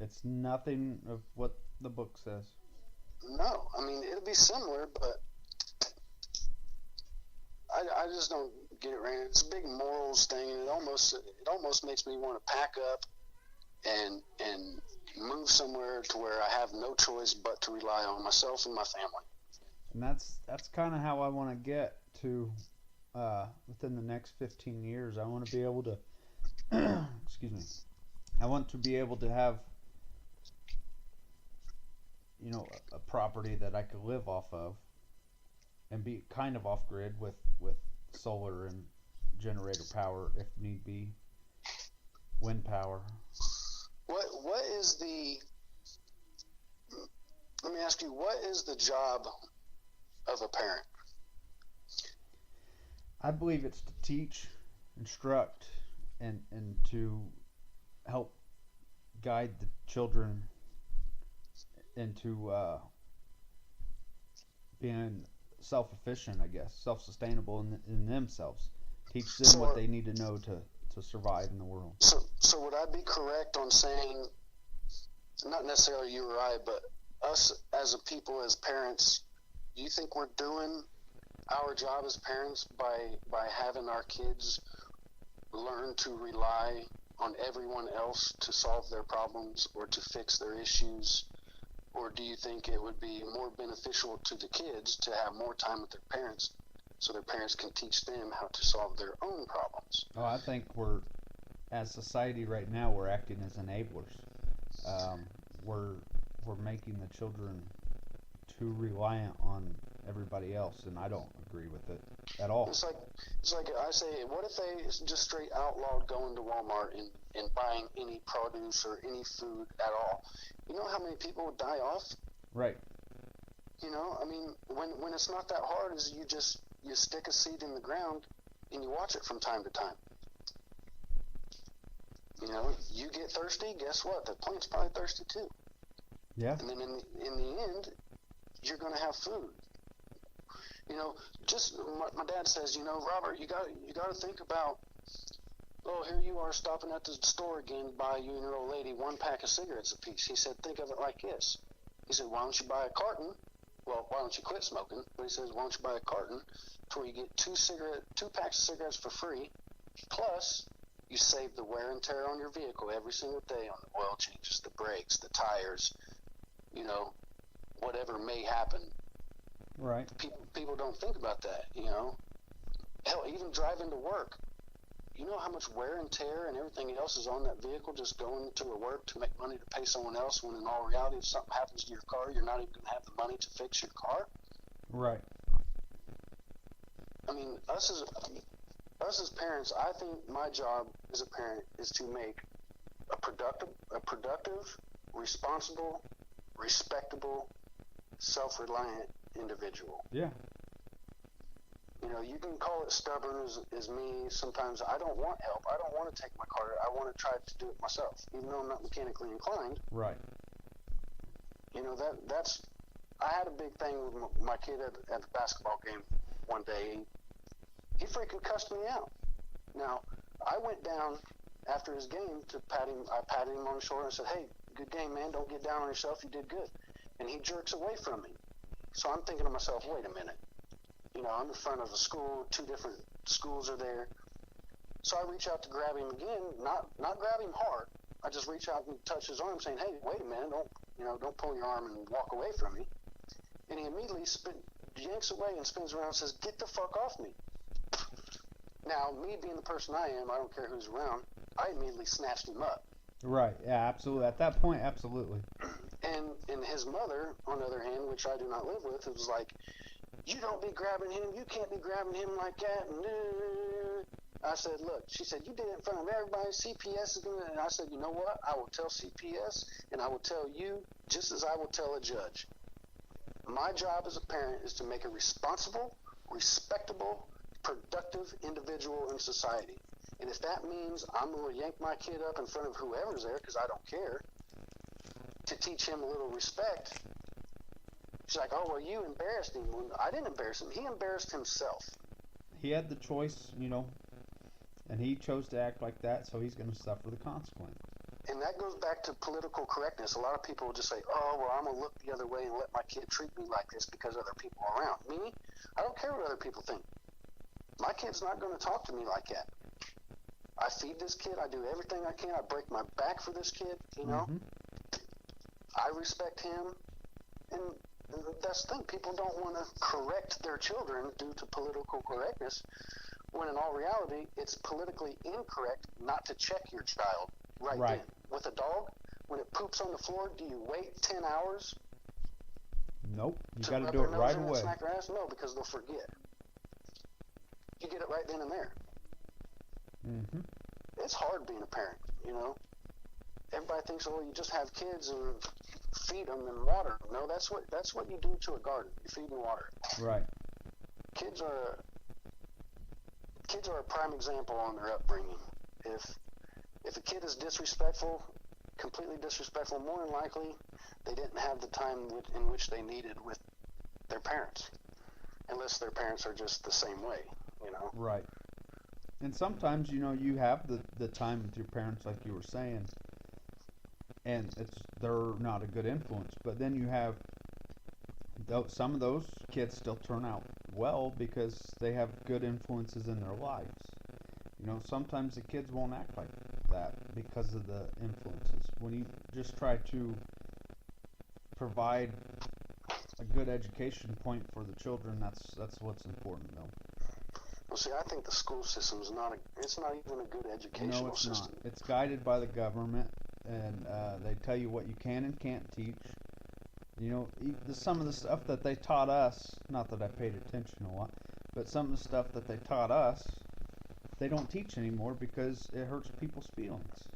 it's nothing of what the book says. No, I mean it'll be similar, but I just don't get it right. It's a big morals thing, and it almost makes me want to pack up and move somewhere to where I have no choice but to rely on myself and my family. And that's kind of how I want to get to within the next 15 years. I want to be able to excuse me. I want to be able to have a property that I could live off of and be kind of off grid with solar and generator power if need be, wind power. What is the let me ask you, what is the job of a parent? I believe it's to teach, instruct, and to help guide the children into being self-efficient, I guess, self-sustainable in themselves. Teach them what they need to know to survive in the world. So would I be correct on saying, not necessarily you or I, but us as a people, as parents, do you think we're doing our job as parents by having our kids learn to rely on everyone else to solve their problems or to fix their issues? Or do you think it would be more beneficial to the kids to have more time with their parents so their parents can teach them how to solve their own problems? Oh, I think as society right now, we're acting as enablers. We're making the children too reliant on everybody else, and I don't agree with it at all. It's like I say, what if they just straight outlawed going to Walmart and buying any produce or any food at all? You know how many people would die off? Right. You know, I mean, when it's not that hard, is you stick a seed in the ground and you watch it from time to time. You know, you get thirsty, guess what? The plant's probably thirsty too. Yeah. And then in the end, you're going to have food. You know, just my dad says, you know, Robert, you got to think about. Oh, here you are stopping at the store again to buy you and your old lady one pack of cigarettes apiece. He said, think of it like this. He said, why don't you buy a carton? Well, why don't you quit smoking? But he says, why don't you buy a carton to where you get two packs of cigarettes for free, plus you save the wear and tear on your vehicle every single day on the oil changes, the brakes, the tires, you know, whatever may happen. Right. People don't think about that, you know. Hell, even driving to work. You know how much wear and tear and everything else is on that vehicle just going to work to make money to pay someone else, when in all reality, if something happens to your car, you're not even going to have the money to fix your car? Right. I mean, us as parents, I think my job as a parent is to make a productive, responsible, respectable, self-reliant individual. Yeah. You know, you can call it stubborn as me. Sometimes I don't want help. I don't want to take my car. I want to try to do it myself, even though I'm not mechanically inclined. Right. You know, that's. I had a big thing with my kid at the basketball game one day. He freaking cussed me out. Now, I went down after his game to pat him. I patted him on the shoulder and said, "Hey, good game, man. Don't get down on yourself. You did good." And he jerks away from me. So I'm thinking to myself, wait a minute. You know, I'm in front of a school, 2 different schools are there. So I reach out to grab him again, not grab him hard. I just reach out and touch his arm saying, hey, wait a minute, don't pull your arm and walk away from me. And he immediately yanks away and spins around and says, get the fuck off me. Now, me being the person I am, I don't care who's around, I immediately snatched him up. Right. Yeah, absolutely. At that point, absolutely. And his mother, on the other hand, which I do not live with, it was like, you don't be grabbing him. You can't be grabbing him like that. And I said, look, she said, you did it in front of everybody. CPS is going to, and I said, you know what? I will tell CPS and I will tell you just as I will tell a judge. My job as a parent is to make a responsible, respectable, productive individual in society. And if that means I'm going to yank my kid up in front of whoever's there, because I don't care, to teach him a little respect. She's like, oh, well, you embarrassed him. Well, I didn't embarrass him. He embarrassed himself. He had the choice, you know, and he chose to act like that, so he's going to suffer the consequence. And that goes back to political correctness. A lot of people will just say, oh, well, I'm going to look the other way and let my kid treat me like this because other people are around. Me, I don't care what other people think. My kid's not going to talk to me like that. I feed this kid. I do everything I can. I break my back for this kid, you know. Mm-hmm. I respect him. And that's the thing. People don't want to correct their children due to political correctness, when in all reality, it's politically incorrect not to check your child right then. With a dog, when it poops on the floor, do you wait 10 hours? Nope. You got to do it right away. Smack their ass? No, because they'll forget. You get it right then and there. Mm-hmm. It's hard being a parent, you know. Everybody thinks, oh, you just have kids and feed them and water. No, that's what you do to a garden. You feed and water. Right. Kids are a prime example on their upbringing. If a kid is disrespectful, completely disrespectful, more than likely they didn't have the time in which they needed with their parents, unless their parents are just the same way, you know. Right. And sometimes, you know, you have the time with your parents, like you were saying, and they're not a good influence. But then you have some of those kids still turn out well because they have good influences in their lives. You know, sometimes the kids won't act like that because of the influences. When you just try to provide a good education point for the children, that's what's important, though. Well, see, I think the school system is it's not even a good educational system. No, it's not. It's guided by the government, and they tell you what you can and can't teach. Some of the stuff that they taught us, not that I paid attention a lot, but some of the stuff that they taught us, they don't teach anymore because it hurts people's feelings.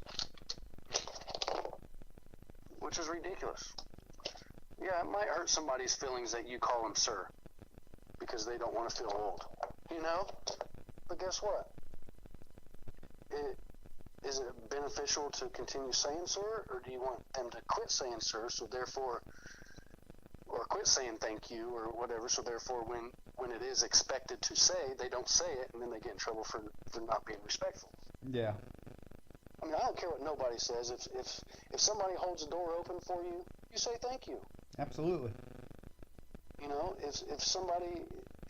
Which is ridiculous. Yeah, it might hurt somebody's feelings that you call them sir because they don't want to feel old, But guess what? Is it beneficial to continue saying sir, or do you want them to quit saying sir, so therefore, or quit saying thank you or whatever, so therefore when it is expected to say, they don't say it, and then they get in trouble for not being respectful. Yeah. I mean, I don't care what nobody says. If somebody holds the door open for you, you say thank you. Absolutely.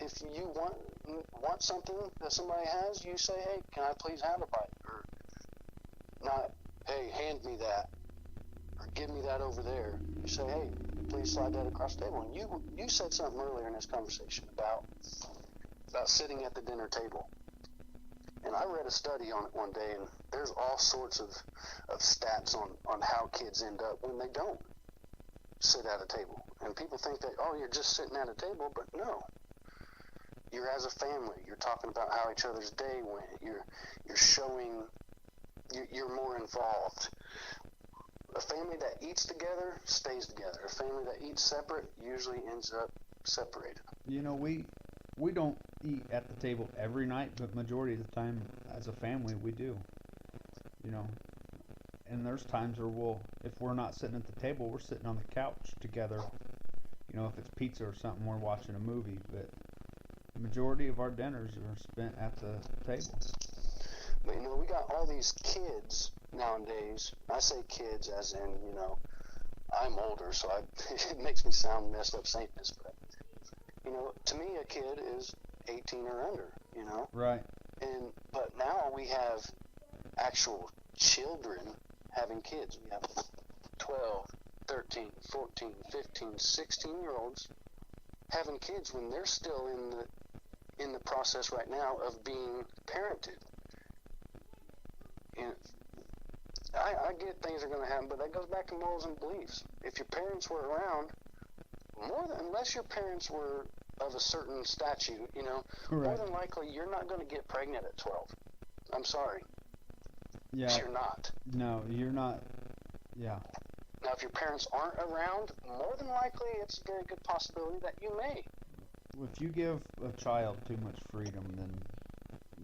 If you want something that somebody has, you say, hey, can I please have a bite? Or not, hey, hand me that, or give me that over there. You say, hey, please slide that across the table. And you said something earlier in this conversation about sitting at the dinner table. And I read a study on it one day, and there's all sorts of stats on how kids end up when they don't sit at a table. And people think that, oh, you're just sitting at a table, but no. You're as a family. You're talking about how each other's day went. You're showing you're more involved. A family that eats together stays together. A family that eats separate usually ends up separated. We don't eat at the table every night, but majority of the time as a family we do. And there's times where if we're not sitting at the table, we're sitting on the couch together. If it's pizza or something, we're watching a movie, but the majority of our dinners are spent at the table. But we got all these kids nowadays. I say kids as in, I'm older, so it makes me sound messed up saying this, but to me a kid is 18 or under, Right. But now we have actual children having kids. We have 12, 13, 14, 15, 16-year-olds having kids when they're still in the process right now of being parented. And I get things are going to happen, but that goes back to morals and beliefs. If your parents were around, unless your parents were of a certain statute, Right. More than likely you're not going to get pregnant at 12. I'm sorry. Yeah. You're not. No, you're not. Yeah. Now, if your parents aren't around, more than likely it's a very good possibility that you may. If you give a child too much freedom, then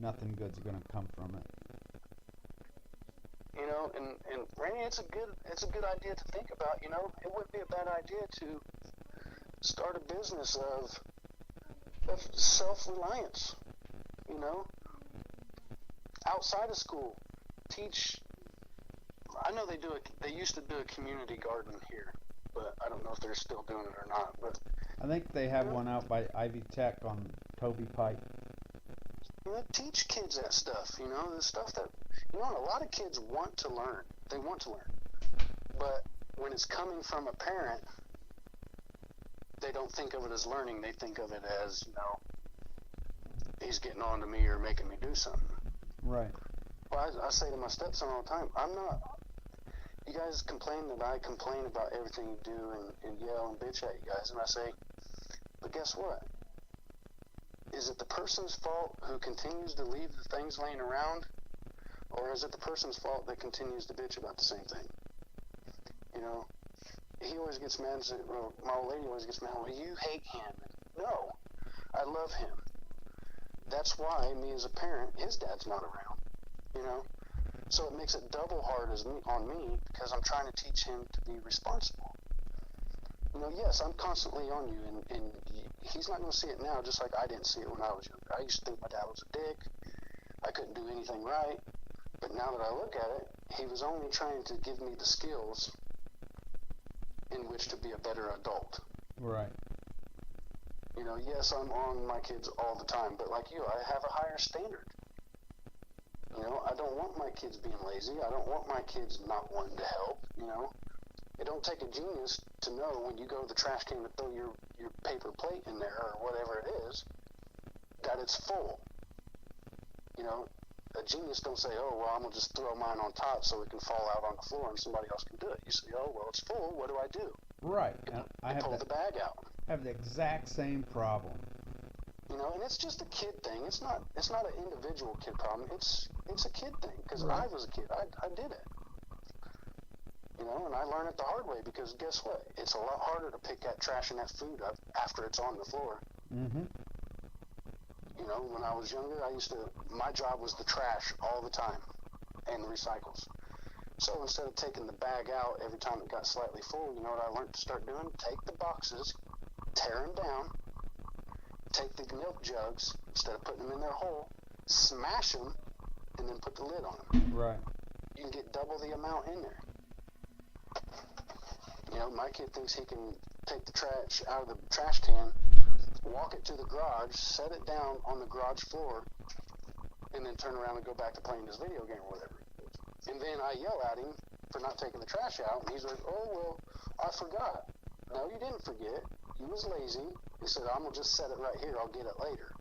nothing good's going to come from it. And Randy, it's a good idea to think about. It wouldn't be a bad idea to start a business of self-reliance. Outside of school, teach. I know they used to do a community garden here, but I don't know if they're still doing it or not. But I think they have one out by Ivy Tech on Toby Pike. Teach kids that stuff. The stuff that a lot of kids want to learn. They want to learn, but when it's coming from a parent, they don't think of it as learning. They think of it as he's getting on to me or making me do something. Right. Well, I say to my stepson all the time, you guys complain that I complain about everything you do and yell and bitch at you guys, and I say, but guess what? Is it the person's fault who continues to leave the things laying around, or is it the person's fault that continues to bitch about the same thing? He always gets mad, my old lady always gets mad, well, you hate him. No, I love him. That's why me as a parent, his dad's not around, So it makes it double hard on me because I'm trying to teach him to be responsible. Yes, I'm constantly on you, and he's not going to see it now, just like I didn't see it when I was younger. I used to think my dad was a dick. I couldn't do anything right. But now that I look at it, he was only trying to give me the skills in which to be a better adult. Right. Yes, I'm on my kids all the time, but like you, I have a higher standard. I don't want my kids being lazy. I don't want my kids not wanting to help, It don't take a genius to know when you go to the trash can to throw your paper plate in there or whatever it is, that it's full. A genius don't say, oh, well, I'm going to just throw mine on top so it can fall out on the floor and somebody else can do it. You say, oh, well, it's full. What do I do? Right. And I and have pull that the bag out. have the exact same problem. And it's just a kid thing. It's not an individual kid problem. It's a kid thing because Right. I was a kid. I did it. And I learned it the hard way because guess what? It's a lot harder to pick that trash and that food up after it's on the floor. Mm-hmm. When I was younger, my job was the trash all the time and the recycles. So instead of taking the bag out every time it got slightly full, you know what I learned to start doing? Take the boxes, tear them down, take the milk jugs, instead of putting them in their hole, smash them, and then put the lid on them. Right. You can get double the amount in there. My kid thinks he can take the trash out of the trash can, walk it to the garage, set it down on the garage floor, and then turn around and go back to playing his video game or whatever. And then I yell at him for not taking the trash out, and he's like, oh, well, I forgot. No, you didn't forget. You was lazy. He said, I'm going to just set it right here. I'll get it later.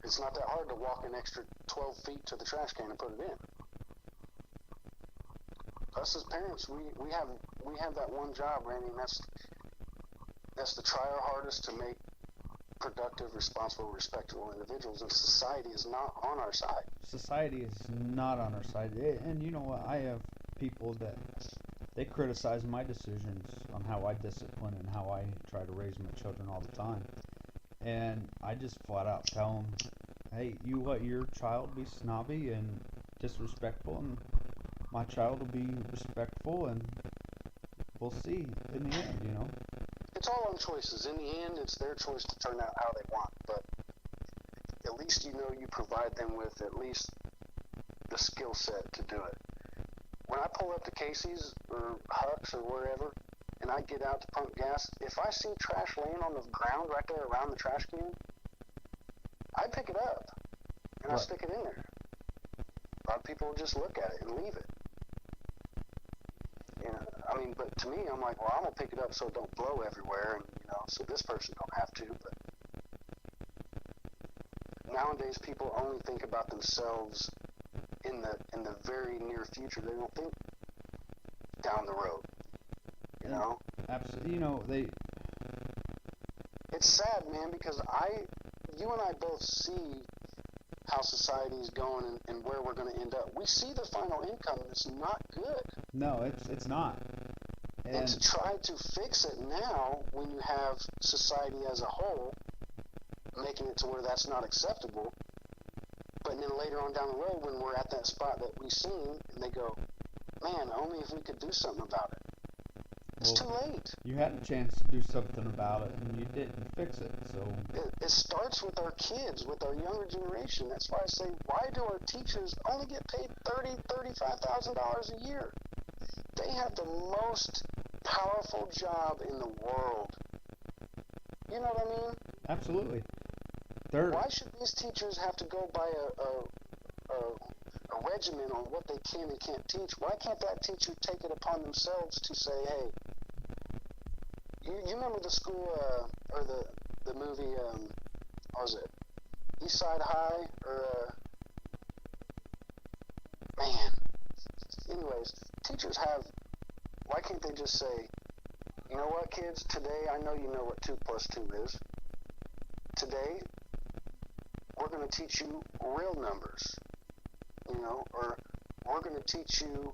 It's not that hard to walk an extra 12 feet to the trash can and put it in. Us as parents, we have that one job, Randy, and that's to try our hardest to make productive, responsible, respectable individuals, and society is not on our side. Society is not on our side. And you know what? I have people that they criticize my decisions on how I discipline and how I try to raise my children all the time. And I just flat out tell them, hey, you let your child be snobby and disrespectful, and my child will be respectful, and we'll see in the end. It's all on choices. In the end, it's their choice to turn out how they want, but at least you provide them with at least the skill set to do it. When I pull up to Casey's or Huck's or wherever, and I get out to pump gas, if I see trash laying on the ground right there around the trash can, I pick it up, and I stick it in there. A lot of people will just look at it and leave it. But to me, I'm like, well, I'm going to pick it up so it don't blow everywhere, and, so this person don't have to. But nowadays, people only think about themselves in the very near future. They don't think down the road, Absolutely. It's sad, man, because you and I both see how society is going and where we're going to end up. We see the final income, and it's not good. No, it's not. And to try to fix it now, when you have society as a whole making it to where that's not acceptable, but then later on down the road, when we're at that spot that we've seen, and they go, man, only if we could do something about it. It's too late. You had a chance to do something about it, and you didn't fix it. So it starts with our kids, with our younger generation. That's why I say, why do our teachers only get paid $35,000 a year? They have the most powerful job in the world. You know what I mean? Absolutely. Why should these teachers have to go by a regimen on what they can and can't teach? Why can't that teacher take it upon themselves to say, hey, you remember the school, or the movie, what was it, East Side High, or, man. Anyways, teachers why can't they just say, you know what, kids, today I know you know what 2 plus 2 is. Today, we're going to teach you real numbers, or we're going to teach you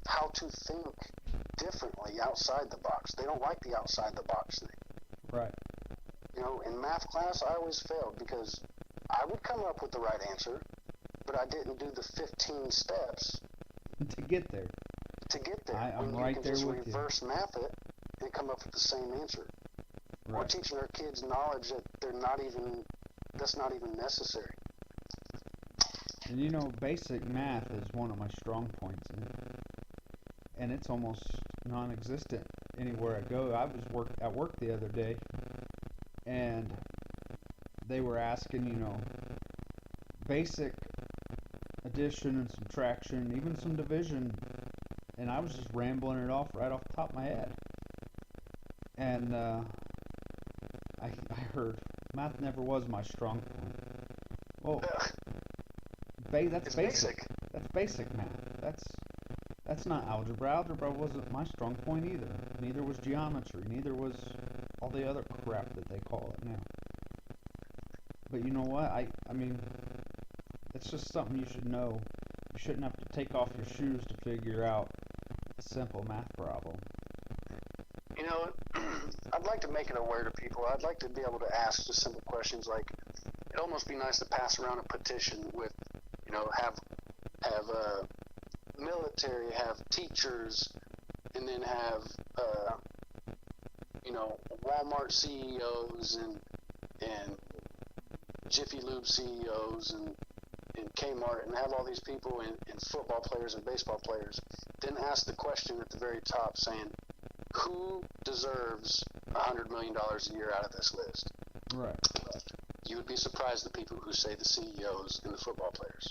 how to think differently outside the box. They don't like the outside the box thing. Right. In math class, I always failed because I would come up with the right answer, but I didn't do the 15 steps to get there. I'm when right you can there just with reverse math it and come up with the same answer. Right. We're teaching our kids knowledge that that's not even necessary. And basic math is one of my strong points, and it's almost non-existent anywhere I go. I was at work the other day, and they were asking, basic addition and subtraction, even some division, and I was just rambling it off right off the top of my head. And I heard math never was my strong point. Well, that's basic. That's basic math. That's That's not algebra. Algebra wasn't my strong point either. Neither was geometry. Neither was all the other crap that they call it now. But you know what? I mean, it's just something you should know. You shouldn't have to take off your shoes to figure out a simple math problem. You know, I'd like to make it aware to people. I'd like to be able to ask just simple questions like, it'd almost be nice to pass around a petition with, you know, have military, have teachers, and then have, you know, Walmart CEOs and Jiffy Lube CEOs and Kmart, and have all these people and football players and baseball players. Then ask the question at the very top saying, who deserves $100 million a year out of this list? Right. You would be surprised the people who say the CEOs and the football players.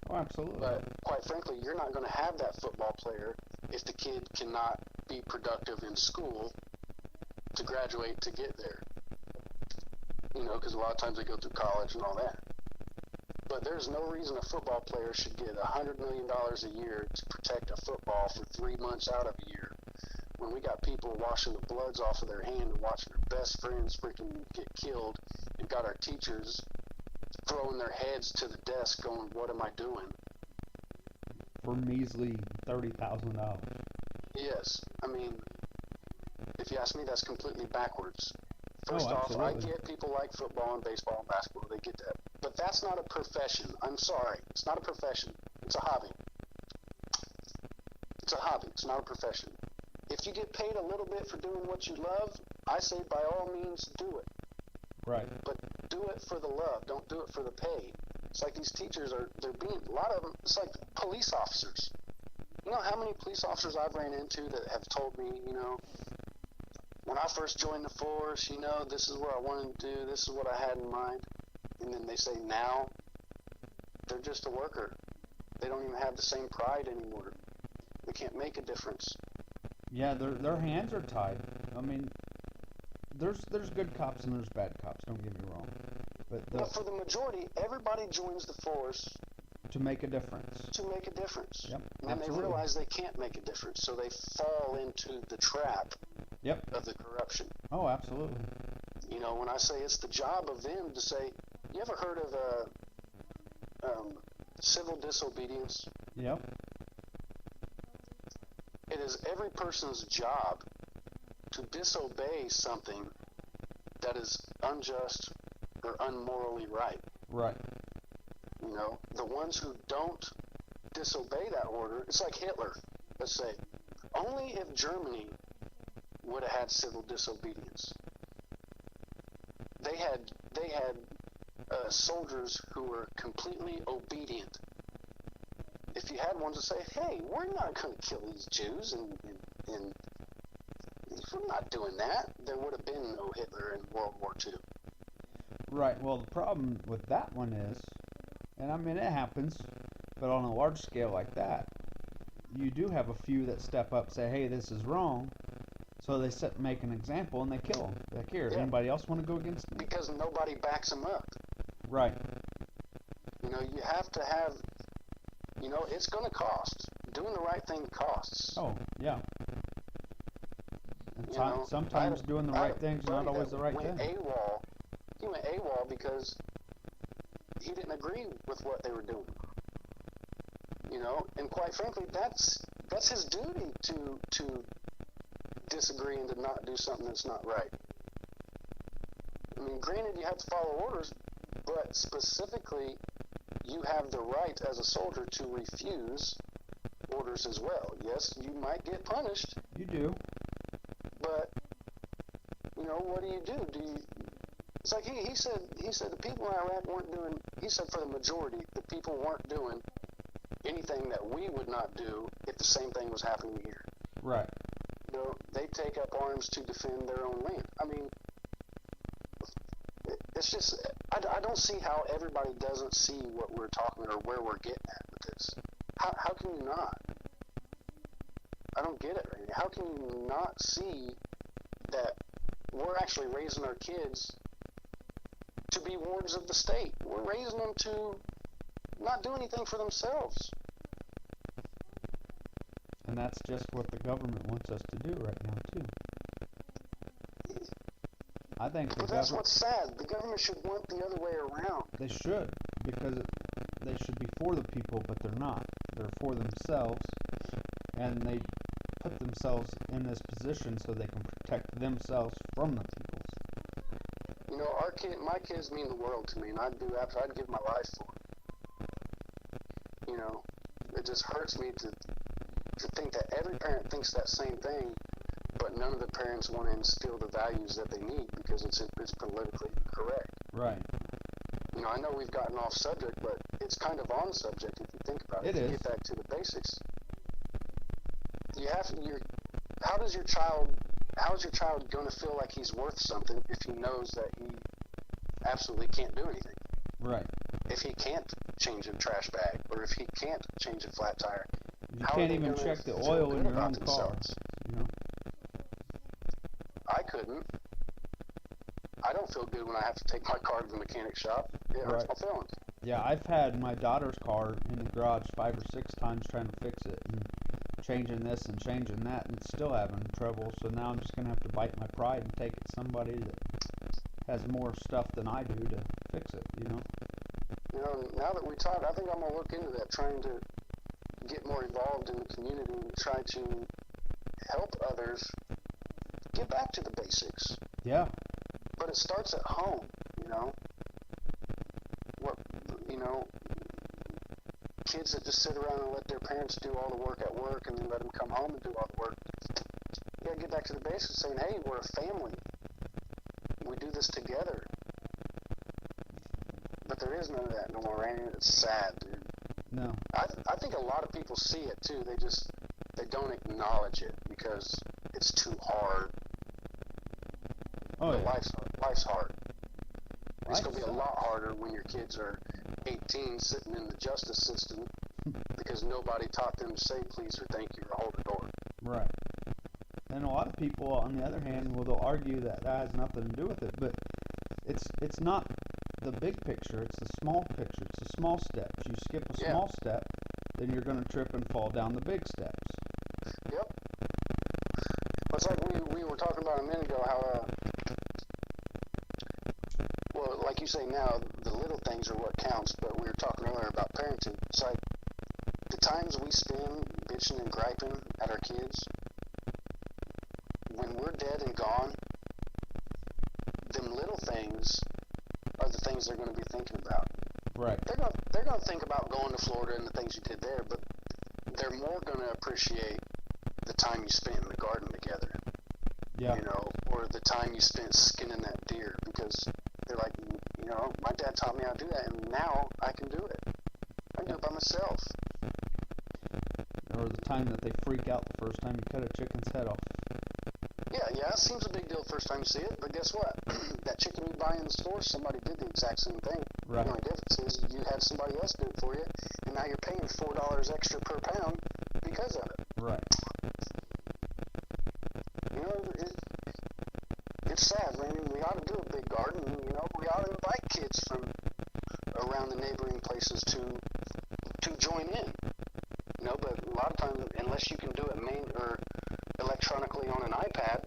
Oh, absolutely. But quite frankly, you're not going to have that football player if the kid cannot be productive in school to graduate to get there. You know, because a lot of times they go through college and all that. But there's no reason a football player should get $100 million a year to protect a football for 3 months out of a year, when we got people washing the bloods off of their hand and watching their best friends freaking get killed, and got our teachers throwing their heads to the desk going, what am I doing? For measly $30,000. Yes. I mean, if you ask me, that's completely backwards. Oh, First off, I absolutely. get people like football and baseball and basketball. They get that. But that's not a profession. I'm sorry. It's not a profession. It's a hobby. It's a hobby. It's not a profession. If you get paid a little bit for doing what you love, I say by all means do it. Right. But do it for the love. Don't do it for the pay. It's like these teachers they're being, a lot of them, it's like police officers. You know how many police officers I've ran into that have told me, you know, when I first joined the force, you know, this is what I wanted to do, this is what I had in mind. And then they say now they're just a worker. They don't even have the same pride anymore. They can't make a difference. Yeah, their hands are tied. I mean, there's good cops and there's bad cops. Don't get me wrong, But for the majority, everybody joins the force to make a difference. to make a difference. Yep, And absolutely. they realize they can't make a difference, so they fall into the trap Yep. of the corruption. Oh, absolutely. You know, when I say it's the job of them to say, you ever heard of civil disobedience? Yep. It is every person's job to disobey something that is unjust or unmorally right. Right. You know, the ones who don't disobey that order, it's like Hitler, let's say. Only if Germany would have had civil disobedience. They had soldiers who were completely obedient. If you had ones that say, hey, we're not going to kill these Jews, and if we're not doing that, there would have been no Hitler in World War II. Right. Well, the problem with that one is, and I mean it happens, but on a large scale like that, you do have a few that step up, say, hey, this is wrong. So they make an example and they kill them. Like, here, Yeah. anybody else want to go against me? Because nobody backs them up. Right. You know, you have to have, you know, it's going to cost. Doing the right thing costs. Oh, yeah. And You know, sometimes doing the I had right a thing's buddy not always that the right went thing. AWOL. He went AWOL because he didn't agree with what they were doing. You know, and quite frankly, that's his duty to disagree and to not do something that's not right. I mean, granted, you have to follow orders, but specifically, you have the right as a soldier to refuse orders as well. Yes, you might get punished, You do. but you know, what do? It's like he said the people in Iraq weren't doing. He said for the majority, the people weren't doing anything that we would not do if the same thing was happening here. Right. You know, they take up arms to defend their own land. I mean, it's just I don't see how everybody doesn't see what we're talking or where we're getting at with this. How can you not? I don't get it. Right? How can you not see that we're actually raising our kids to be wards of the state? We're raising them to not do anything for themselves. And that's just what the government wants us to do right now, too. I think the But that's what's sad. The government should want the other way around. They should, because they should be for the people, but they're not. They're for themselves, and they put themselves in this position so they can protect themselves from the peoples. You know, my kids mean the world to me, and I'd give my life for them. You know, it just hurts me to think that every parent thinks that same thing, but none of the parents want to instill the values that they need because it's politically correct. Right. You know, I know we've gotten off subject, but it's kind of on subject if you think about it. It is. Get back to the basics. How is your child going to feel like he's worth something if he knows that he absolutely can't do anything? Right. If he can't change a trash bag, or if he can't change a flat tire, you can't even check the oil in your own car. You know? I couldn't. I don't feel good when I have to take my car to the mechanic shop. It hurts my feelings. Yeah, I've had my daughter's car in the garage 5 or 6 times trying to fix it and changing this and changing that, and it's still having trouble. So now I'm just gonna have to bite my pride and take it to somebody that has more stuff than I do to fix it. You know. You know, now that we talk, I think I'm gonna look into that, trying to get more involved in the community and try to help others get back to the basics. Yeah. But it starts at home, you know. Kids that just sit around and let their parents do all the work at work and then let them come home and do all the work. You gotta get back to the basics, saying, hey, we're a family. We do this together. But there is none of that no more, and it's sad, dude. No. I think a lot of people see it too. They don't acknowledge it because it's too hard. Oh, yeah. Life's hard. It's going to be a sucks. lot harder when your kids are 18 sitting in the justice system because nobody taught them to say please or thank you or hold the door. Right. And a lot of people, on the other hand, they'll argue that has nothing to do with it, but it's not the big picture, it's the small picture, it's the small steps. You skip a small step, then you're going to trip and fall down the big steps. Yep. It's like we were talking about a minute ago how, well, like you say now, the little things are what counts, but we were talking earlier about parenting. It's like the times we spend bitching and griping at our kids, when we're dead and gone, them little things are the things they're going to be thinking about. Right. They're going to think about going to Florida and the things you did there, but they're more going to appreciate the time you spent in the garden together. Yeah. You know, or the time you spent skinning that deer, because they're like, you know, my dad taught me how to do that, and now I can do it. I can do it by myself. Or the time that they freak out the first time you cut a chicken's head off. Yeah, it seems a big deal the first time you see it, but guess what? That chicken you buy in the store, somebody did the exact same thing. Right. The only difference is you had somebody else do it for you, and now you're paying $4 extra per pound because of it. Right. You know, it's sad, man. We ought to do a big garden. You know, we ought to invite kids from around the neighboring places to join in. You know, but a lot of times, unless you can do it electronically on an iPad,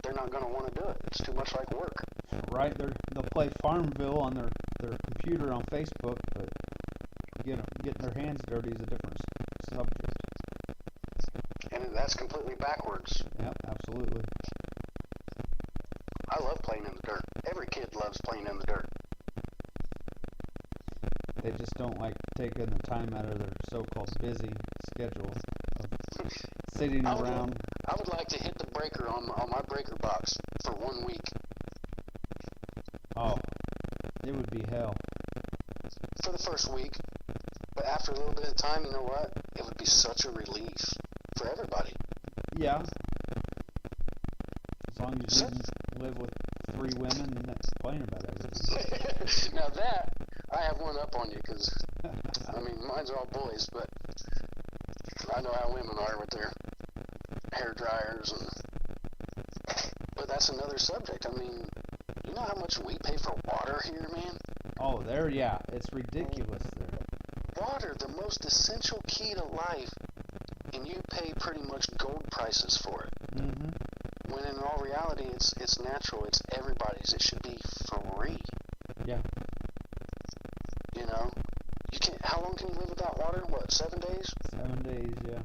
they're not going to want to do it. It's too much like work. Right. They'll play Farmville on their computer on Facebook, but getting their hands dirty is a different subject. And that's completely backwards. Yeah, absolutely. I love playing in the dirt. Every kid loves playing in the dirt. They just don't like taking the time out of their so-called busy schedule of sitting around. I would like to hit the breaker on my breaker box for 1 week. Oh, it would be hell. For the first week. But after a little bit of time, you know what? It would be such a relief for everybody. Yeah. As long as you didn't live with 3 women and complain about everything. Now that, I have one up on you, because, I mean, mine's all boys, but I know how women are with their hair dryers. But that's another subject. I mean, you know how much we pay for water here, man? Oh, it's ridiculous there. Water, the most essential key to life and you pay pretty much gold prices for it. Mhm. When in all reality, it's natural. It's everybody's. It should be free. Yeah. You know, you can. How long can you live without water? What, 7 days? 7 days. Yeah.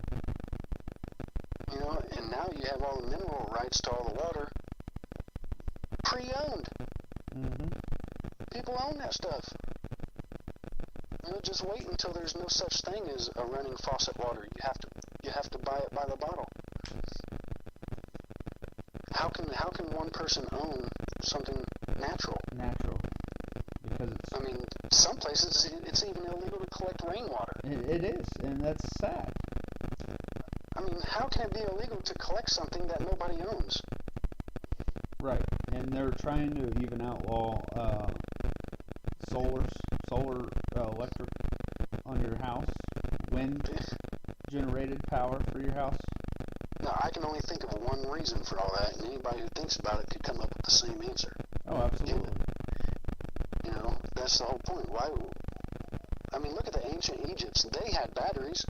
You know, and now you have all the mineral rights to all the water pre-owned. Mhm. People own that stuff. You know, just wait until there's no such thing as a running faucet water. You have to buy it by the bottle. How can one person own something natural? Natural. Because I mean, some places it's even illegal to collect rainwater. it is, and that's sad. I mean, how can it be illegal to collect something that nobody owns? Right. And they're trying to even outlaw solar electric on your house, wind generated power for your house. Now, I can only think of one reason for all that, and anybody who thinks about it could come up with the same answer. Oh, absolutely. You know, that's the whole point. Why? I mean, look at the ancient Egypts. They had batteries.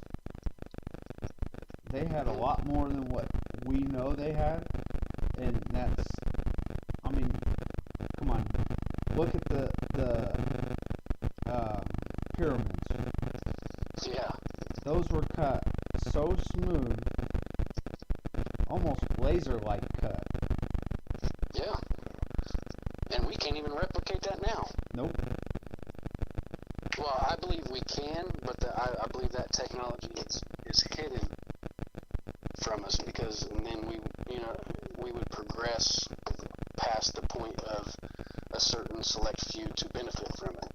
They had a lot more than what we know they had, and that's, I mean, come on, look at the pyramids. Yeah. Those were cut so smooth, almost laser-like cut. Yeah. And we can't even replicate that now. Nope. Well, I believe we can, but I believe that technology is hidden from us, because then we would progress past the point of a certain select few to benefit from it.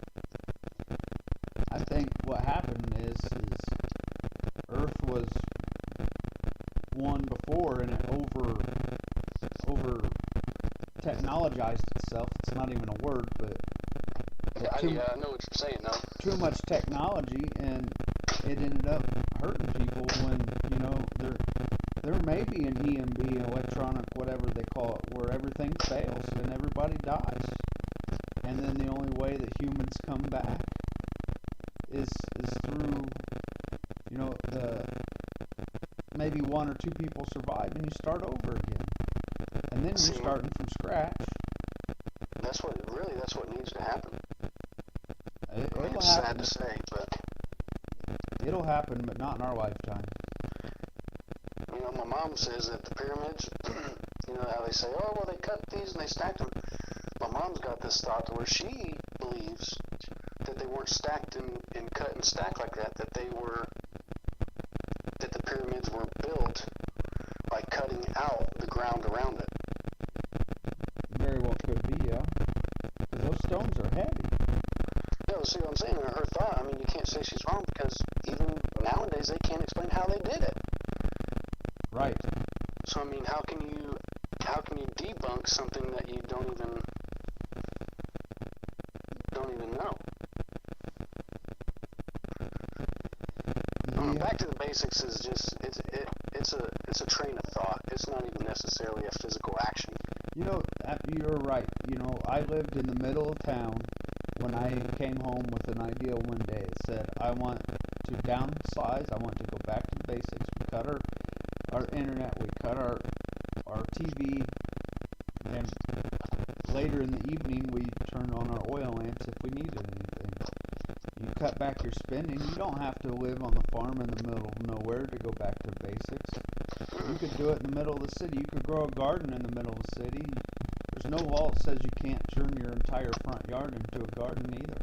I think what happened is Earth was one before, and it over technologized itself. It's not even a word, but Yeah, I know what you're saying, though. too much technology, and it ended up hurting people when, there may be an EMB, electronic, whatever they call it, where everything fails and everybody dies. And then the only way that humans come back is through, the maybe one or two people survive and you start over again. And then you're starting from scratch. That's what needs to happen. It'll it's happen. sad to say, but It'll happen, but not in our lifetime. my mom says that the pyramids, how they say, oh, well, they cut these and they stacked them. My mom's got this thought to where she believes that they weren't stacked and cut and stacked like that, that the pyramids were built by cutting out the ground around it. Very well could be, yeah. Because those stones are heavy. Yeah, see what I'm saying? Her thought, I mean, you can't say she's wrong, because even nowadays they can't explain how they did it. Right. So I mean, how can you debunk something that you don't even know? Yeah. Back to the basics is just it's a train of thought. It's not even necessarily a physical action. You're right. I lived in the middle of town when I came home with an idea one day. It said, I want to downsize. I want to go back to the basics. We cut our internet. We cut our TV. And later in the evening, we turn on our oil lamps if we needed anything. You cut back your spending. You don't have to live on the farm in the middle of nowhere to go back to basics. You could do it in the middle of the city. You could grow a garden in the middle of the city. There's no law that says you can't turn your entire front yard into a garden either,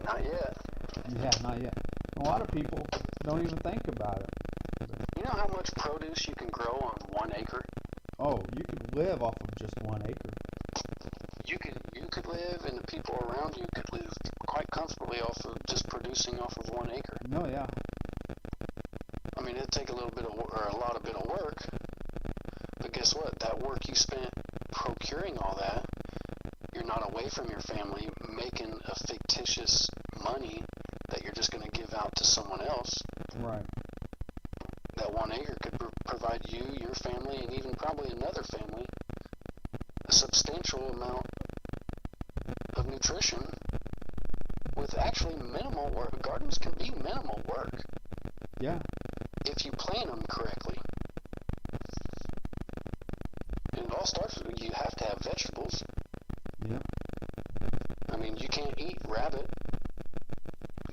Not yet. Yeah, not yet. A lot of people don't even think about it. You know how much produce you can grow on 1 acre? Oh, you could live off of just 1 acre. You could live, and the people around you could live quite comfortably off of just producing off of 1 acre. No, yeah. I mean, it'd take a lot of work, but guess what? That work you spent procuring all that, you're not away from your family making a fictitious money that you're just going to give out to someone else. Right. That 1 acre could provide you, your family, and even probably another family a substantial amount of nutrition with actually minimal work. Gardens can be minimal work. Yeah. if you plan them correctly. And it all starts with you have to have vegetables. Yep. I mean, you can't eat rabbit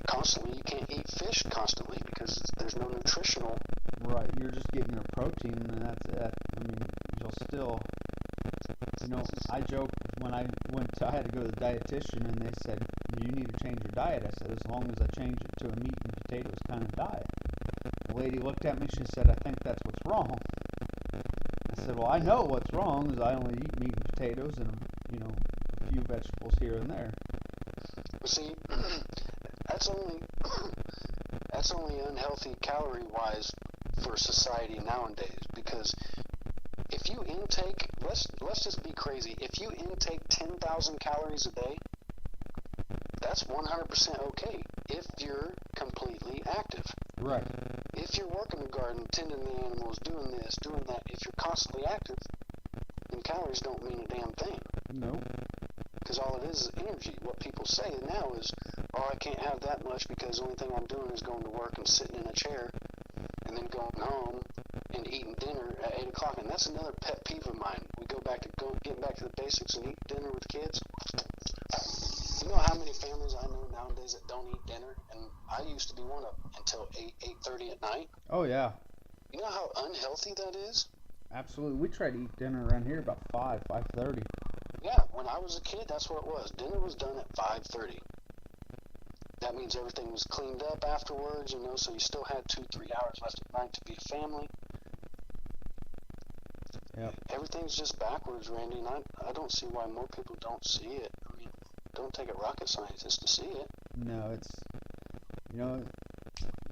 constantly. You can't eat fish constantly because there's no nutritional. Right. You're just getting your protein, and that's it. I mean, you'll still. I joke when I had to go to the dietitian, and they said, you need to change your diet. I said, as long as I change it to a meat and potatoes kind of diet. The lady looked at me, she said, I think that's what's wrong. I said, well, I know what's wrong is I only eat meat and potatoes and, a few vegetables here and there. See, that's only unhealthy calorie-wise for society nowadays, because if you intake, let's just be crazy, if you intake 10,000 calories a day, that's 100% okay if you're completely active. Right. If you're working the garden, tending the animals, doing this, doing that, if you're constantly active, then calories don't mean a damn thing. Nope. Because all it is energy. What people say now is, I can't have that much because the only thing I'm doing is going to work and sitting in a chair and then going home and eating dinner at 8 o'clock. And that's another pet peeve of mine. We getting back to the basics and eat dinner with kids. You know how many families I know nowadays that don't eat dinner? And I used to be one of them until 8:30 at night. Oh, yeah. You know how unhealthy that is? Absolutely. We try to eat dinner around here about 5:30. Yeah, when I was a kid, that's what it was. Dinner was done at 5:30. That means everything was cleaned up afterwards, so you still had 2-3 hours left at night to be a family. Yep. Everything's just backwards, Randy, and I don't see why more people don't see it. I mean, don't take a rocket scientist to see it. No, it's,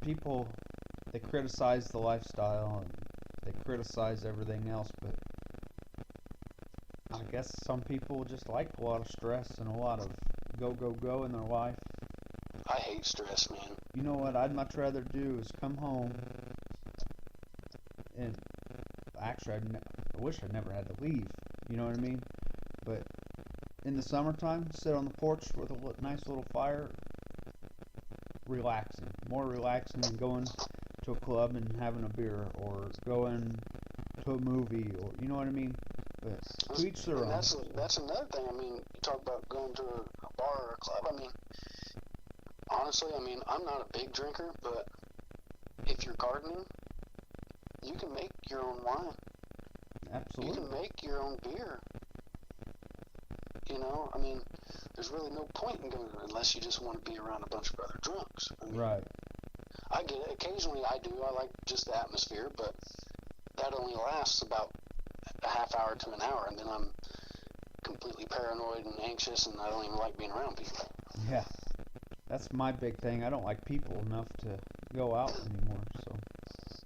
people, they criticize the lifestyle and they criticize everything else, but I guess some people just like a lot of stress and a lot of go in their life. I hate stress, man. You know what I'd much rather do is come home and actually I wish I never had to leave, you know what I mean? But in the summertime, sit on the porch with a nice little fire, relaxing. More relaxing than going to a club and having a beer or going to a movie, or you know what I mean? But to each their own. That's another thing. I mean, you talk about going to a bar or a club. I mean, honestly, I'm not a big drinker, but if you're gardening, you can make your own wine. Absolutely. You can make your own beer. There's really no point in going unless you just want to be around a bunch of other drunks. Right. I get it. Occasionally I do. I like just the atmosphere, but that only lasts about a half hour to an hour, and then I'm completely paranoid and anxious, and I don't even like being around people. Yeah. That's my big thing. I don't like people enough to go out anymore. So.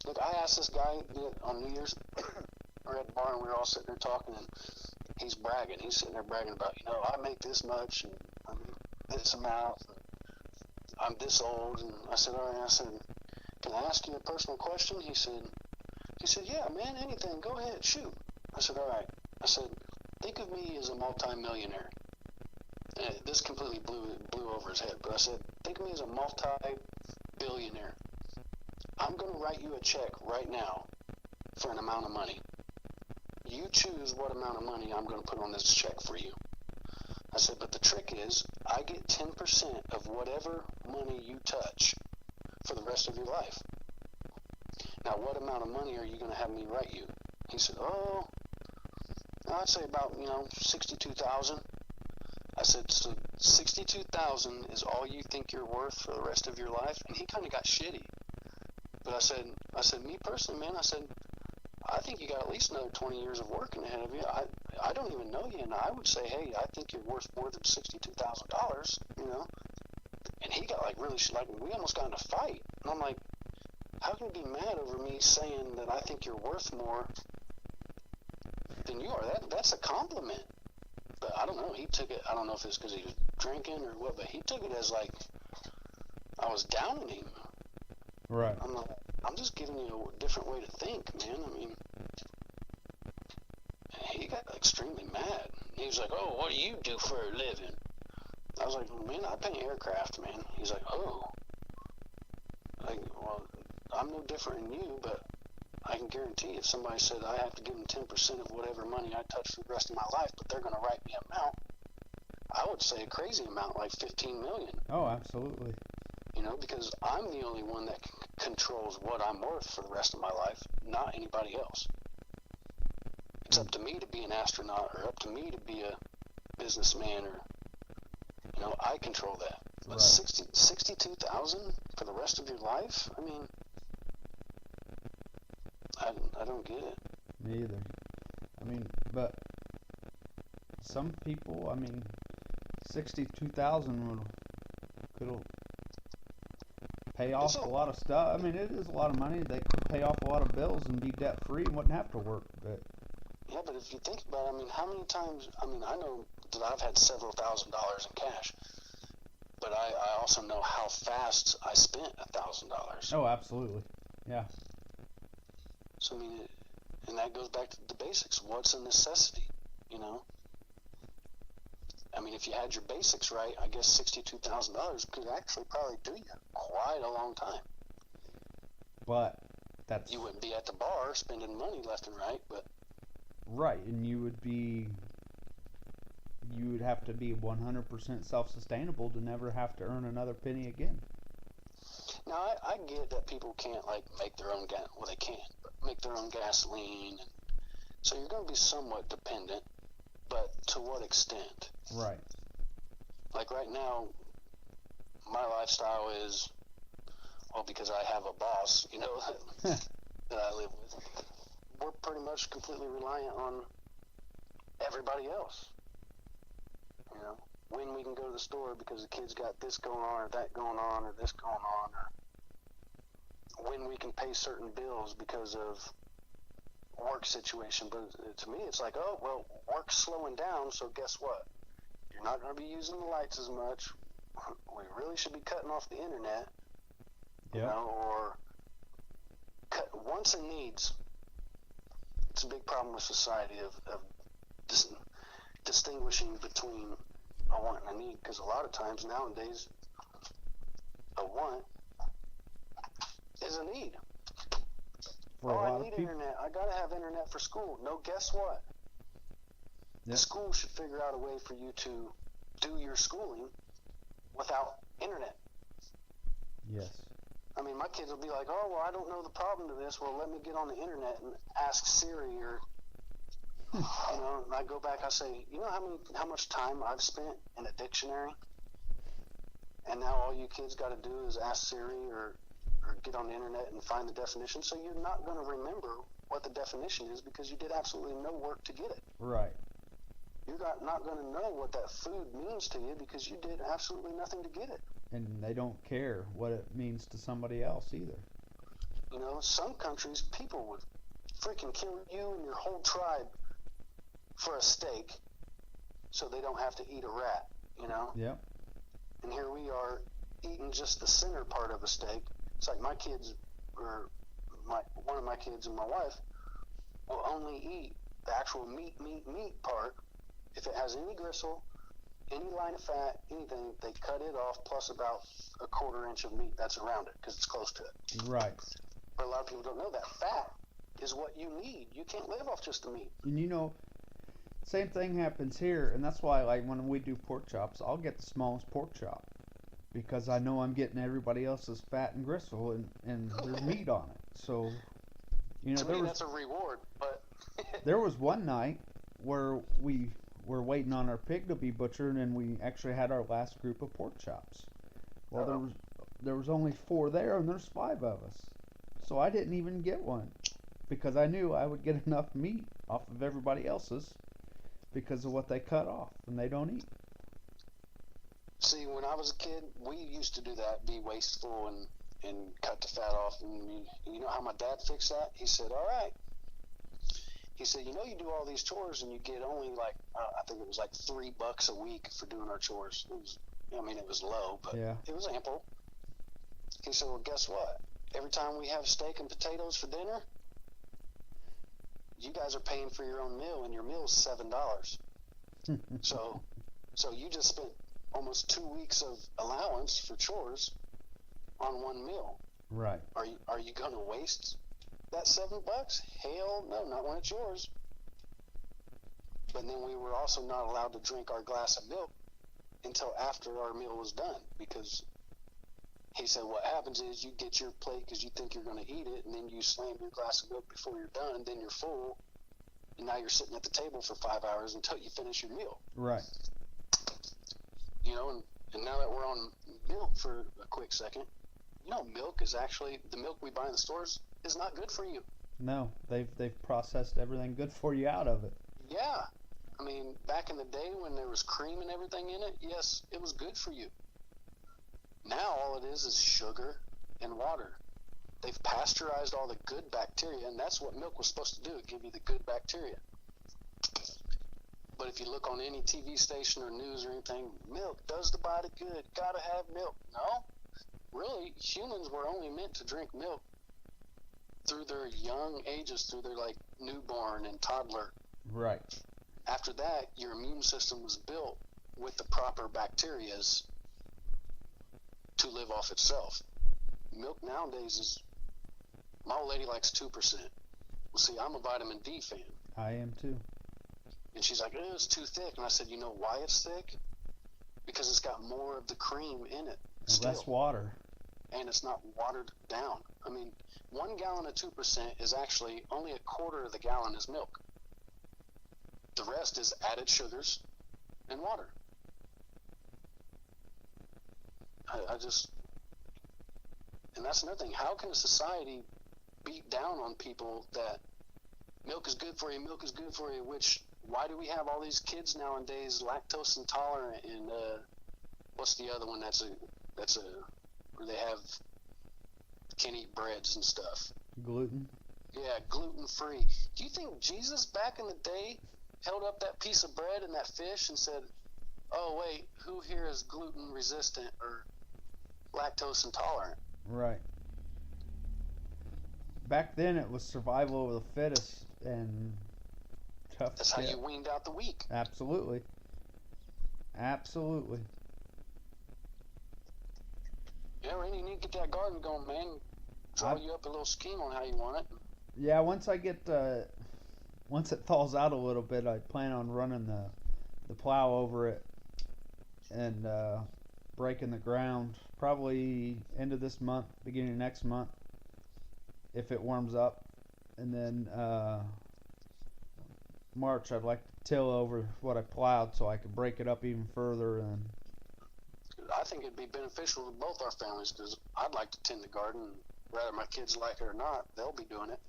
Look, I asked this guy on New Year's, we're at the bar, and we were all sitting there talking, and he's bragging. He's sitting there bragging about, I make this much, and I make this amount, and I'm this old. And I said, all right. I said, can I ask you a personal question? He said, yeah, man, anything. Go ahead, shoot. I said, all right. I said, think of me as a multi-millionaire. And this completely blew over his head. But I said, think of me as a multi-billionaire. I'm going to write you a check right now for an amount of money. You choose what amount of money I'm going to put on this check for you. I said, but the trick is I get 10% of whatever money you touch for the rest of your life. Now, what amount of money are you going to have me write you? He said, I'd say about, 62,000. I said, so 62,000 is all you think you're worth for the rest of your life? And he kind of got shitty. But I said, me personally, man, I said, I think you got at least another 20 years of working ahead of you. I don't even know you, and I would say, hey, I think you're worth more than $62,000, And he got really we almost got in a fight. And I'm like, how can you be mad over me saying that I think you're worth more than you are? That's a compliment. But I don't know. He took it. I don't know if it's because he was drinking or what, but he took it as I was downing him. Right. I'm like, I'm just giving you a different way to think, man. He got extremely mad. He was like, oh, what do you do for a living? I was like, man, I paint aircraft, man. He's like, oh. Well, I'm no different than you, but I can guarantee if somebody said I have to give them 10% of whatever money I touch for the rest of my life, but they're going to write me an amount, I would say a crazy amount, like 15 million. Oh, absolutely. Because I'm the only one that controls what I'm worth for the rest of my life, not anybody else. It's up to me to be an astronaut, or up to me to be a businessman, or I control that. But Right. 62,000 for the rest of your life? I mean, I don't get it. Me either. I mean, but some people, 62,000 could pay off a lot of stuff. I mean, it is a lot of money. They could pay off a lot of bills and be debt free and wouldn't have to work. But yeah, but if you think about it, how many times? I know that I've had several $1,000s in cash, but I also know how fast I spent $1,000. oh, absolutely, yeah. So and that goes back to the basics. What's a necessity? If you had your basics right, I guess $62,000 could actually probably do you quite a long time. But you wouldn't be at the bar spending money left and right, but right, and you would have to be 100% self-sustainable to never have to earn another penny again. Now I get that people can't make their own gas. Well, they can, but make their own gasoline, and so you're going to be somewhat dependent. But to what extent? Right. Like right now, my lifestyle is, well, because I have a boss, that I live with. We're pretty much completely reliant on everybody else. When we can go to the store because the kids got this going on, or that going on, or this going on, or when we can pay certain bills because of work situation. But to me, it's like, oh, well, work's slowing down, so guess what? You're not going to be using the lights as much. We really should be cutting off the internet, or cut wants and needs. It's a big problem with society of distinguishing between a want and a need, because a lot of times nowadays a want is a need. I need internet. I gotta have internet for school. No, guess what? Yep. The school should figure out a way for you to do your schooling without internet. Yes. My kids will be like, oh, well, I don't know the problem to this. Well, let me get on the internet and ask Siri, or and I go back, I say, how much time I've spent in a dictionary? And now all you kids got to do is ask Siri or get on the internet and find the definition. So you're not going to remember what the definition is because you did absolutely no work to get it. Right. You're not going to know what that food means to you because you did absolutely nothing to get it. And they don't care what it means to somebody else either. Some countries, people would freaking kill you and your whole tribe for a steak so they don't have to eat a rat, Yep. And here we are eating just the center part of a steak. It's like my kids, or one of my kids and my wife, will only eat the actual meat part. If it has any gristle, any line of fat, anything, they cut it off, plus about a 1/4 inch of meat that's around it because it's close to it. Right. But a lot of people don't know that. Fat is what you need. You can't live off just the meat. And same thing happens here, and that's why, when we do pork chops, I'll get the smallest pork chop because I know I'm getting everybody else's fat and gristle and there's meat on it. So, to me, that's a reward. But there was one night where we were waiting on our pig to be butchered, and we actually had our last group of pork chops. Well, there was only 4 there, and there's 5 of us. So I didn't even get one because I knew I would get enough meat off of everybody else's because of what they cut off and they don't eat. See, when I was a kid, we used to do that, be wasteful and cut the fat off. And you know how my dad fixed that? He said, all right. He said, you do all these chores and you get only I think it was like $3 a week for doing our chores. It was low, but It was ample. He said, well, guess what? Every time we have steak and potatoes for dinner, you guys are paying for your own meal, and your meal is $7. So you just spent almost 2 weeks of allowance for chores on one meal. Right. Are you going to waste that $7? Hell no, not when it's yours. But then we were also not allowed to drink our glass of milk until after our meal was done, because he said what happens is you get your plate because you think you're going to eat it, and then you slam your glass of milk before you're done, then you're full, and now you're sitting at the table for 5 hours until you finish your meal. Right. And now that we're on milk for a quick second, milk is actually, the milk we buy in the stores is not good for you. No, they've processed everything good for you out of it. Yeah. I mean, back in the day when there was cream and everything in it, yes, it was good for you. Now all it is sugar and water. They've pasteurized all the good bacteria, and that's what milk was supposed to do, give you the good bacteria. But if you look on any TV station or news or anything, milk does the body good, gotta have milk. No, really, humans were only meant to drink milk through their young ages, through their like newborn and toddler. Right. After that, your immune system was built with the proper bacterias to live off itself. Milk nowadays is, my old lady likes 2%. Well, see, I'm a vitamin D fan. I am too. And she's like, it's too thick. And I said, you know why it's thick? Because it's got more of the cream in it. Less water. And it's not watered down. I mean, 1 gallon of 2% is actually only a quarter of the gallon is milk. The rest is added sugars and water. And that's another thing. How can a society beat down on people that milk is good for you, why do we have all these kids nowadays lactose intolerant, and what's the other one that's where they can't eat breads and stuff? Gluten? Yeah, gluten free. Do you think Jesus back in the day held up that piece of bread and that fish and said, oh wait, who here is gluten resistant or lactose intolerant? Right. Back then it was survival of the fittest and tough. That's how you weaned out the weak. Absolutely. Absolutely. Yeah, Randy, you need to get that garden going, man. Draw you up a little scheme on how you want it. Yeah, once it thaws out a little bit, I plan on running the plow over it and breaking the ground probably end of this month, beginning of next month, if it warms up. And then March, I'd like to till over what I plowed so I could break it up even further. And I think it'd be beneficial to both our families, because I'd like to tend the garden. Whether my kids like it or not, they'll be doing it.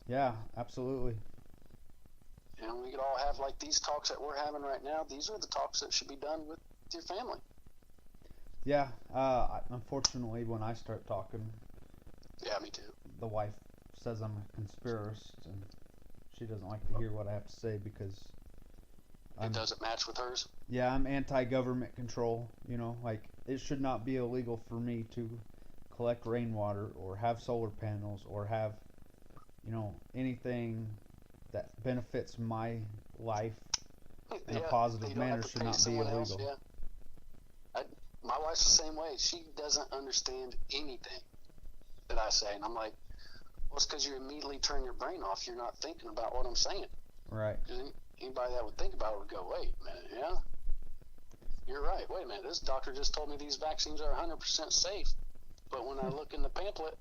Yeah, absolutely. And we could all have like these talks that we're having right now. These are the talks that should be done with your family. Yeah, unfortunately, when I start talking, yeah, me too. The wife says I'm a conspiracist, and she doesn't like to hear what I have to say because it doesn't match with hers. Yeah, I'm anti-government control. Like it should not be illegal for me to collect rainwater or have solar panels or have, anything that benefits my life in a positive manner should not be illegal. Else, yeah. My wife's the same way. She doesn't understand anything that I say, and I'm like, well, it's because you immediately turn your brain off. You're not thinking about what I'm saying. Right. Anybody that would think about it would go, wait a minute, yeah, you're right. Wait a minute, this doctor just told me these vaccines are 100% safe, but when I look in the pamphlet,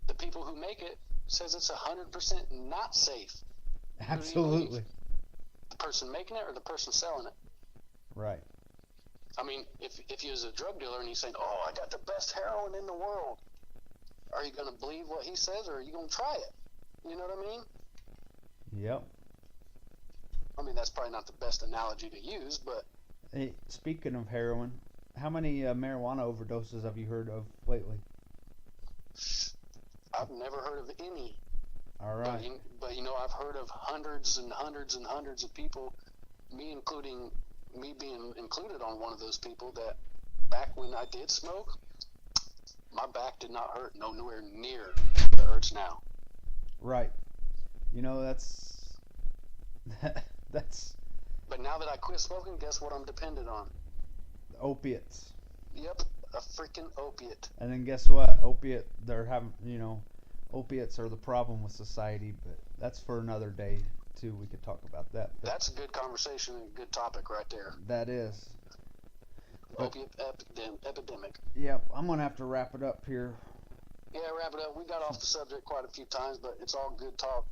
the people who make it says it's 100% not safe. Absolutely. The person making it or the person selling it? Right. I mean, if you was a drug dealer and he's saying, oh, I got the best heroin in the world, are you going to believe what he says, or are you going to try it? You know what I mean? Yep. I mean, that's probably not the best analogy to use, but... Hey, speaking of heroin, how many marijuana overdoses have you heard of lately? I've never heard of any. All right. But I've heard of hundreds and hundreds and hundreds of people, me being included on one of those people, that back when I did smoke, my back did not hurt nowhere near what it hurts now. Right. That's But now that I quit smoking, guess what I'm dependent on? Opiates. Yep. a freaking opiate. And then guess what? Opiates are the problem with society, but that's for another day too. We could talk about that. But That's a good conversation and a good topic right there. that is. But Opiate epidemic. yep, I'm gonna have to wrap it up here. Yeah, wrap it up. We got off the subject quite a few times, but it's all good talk.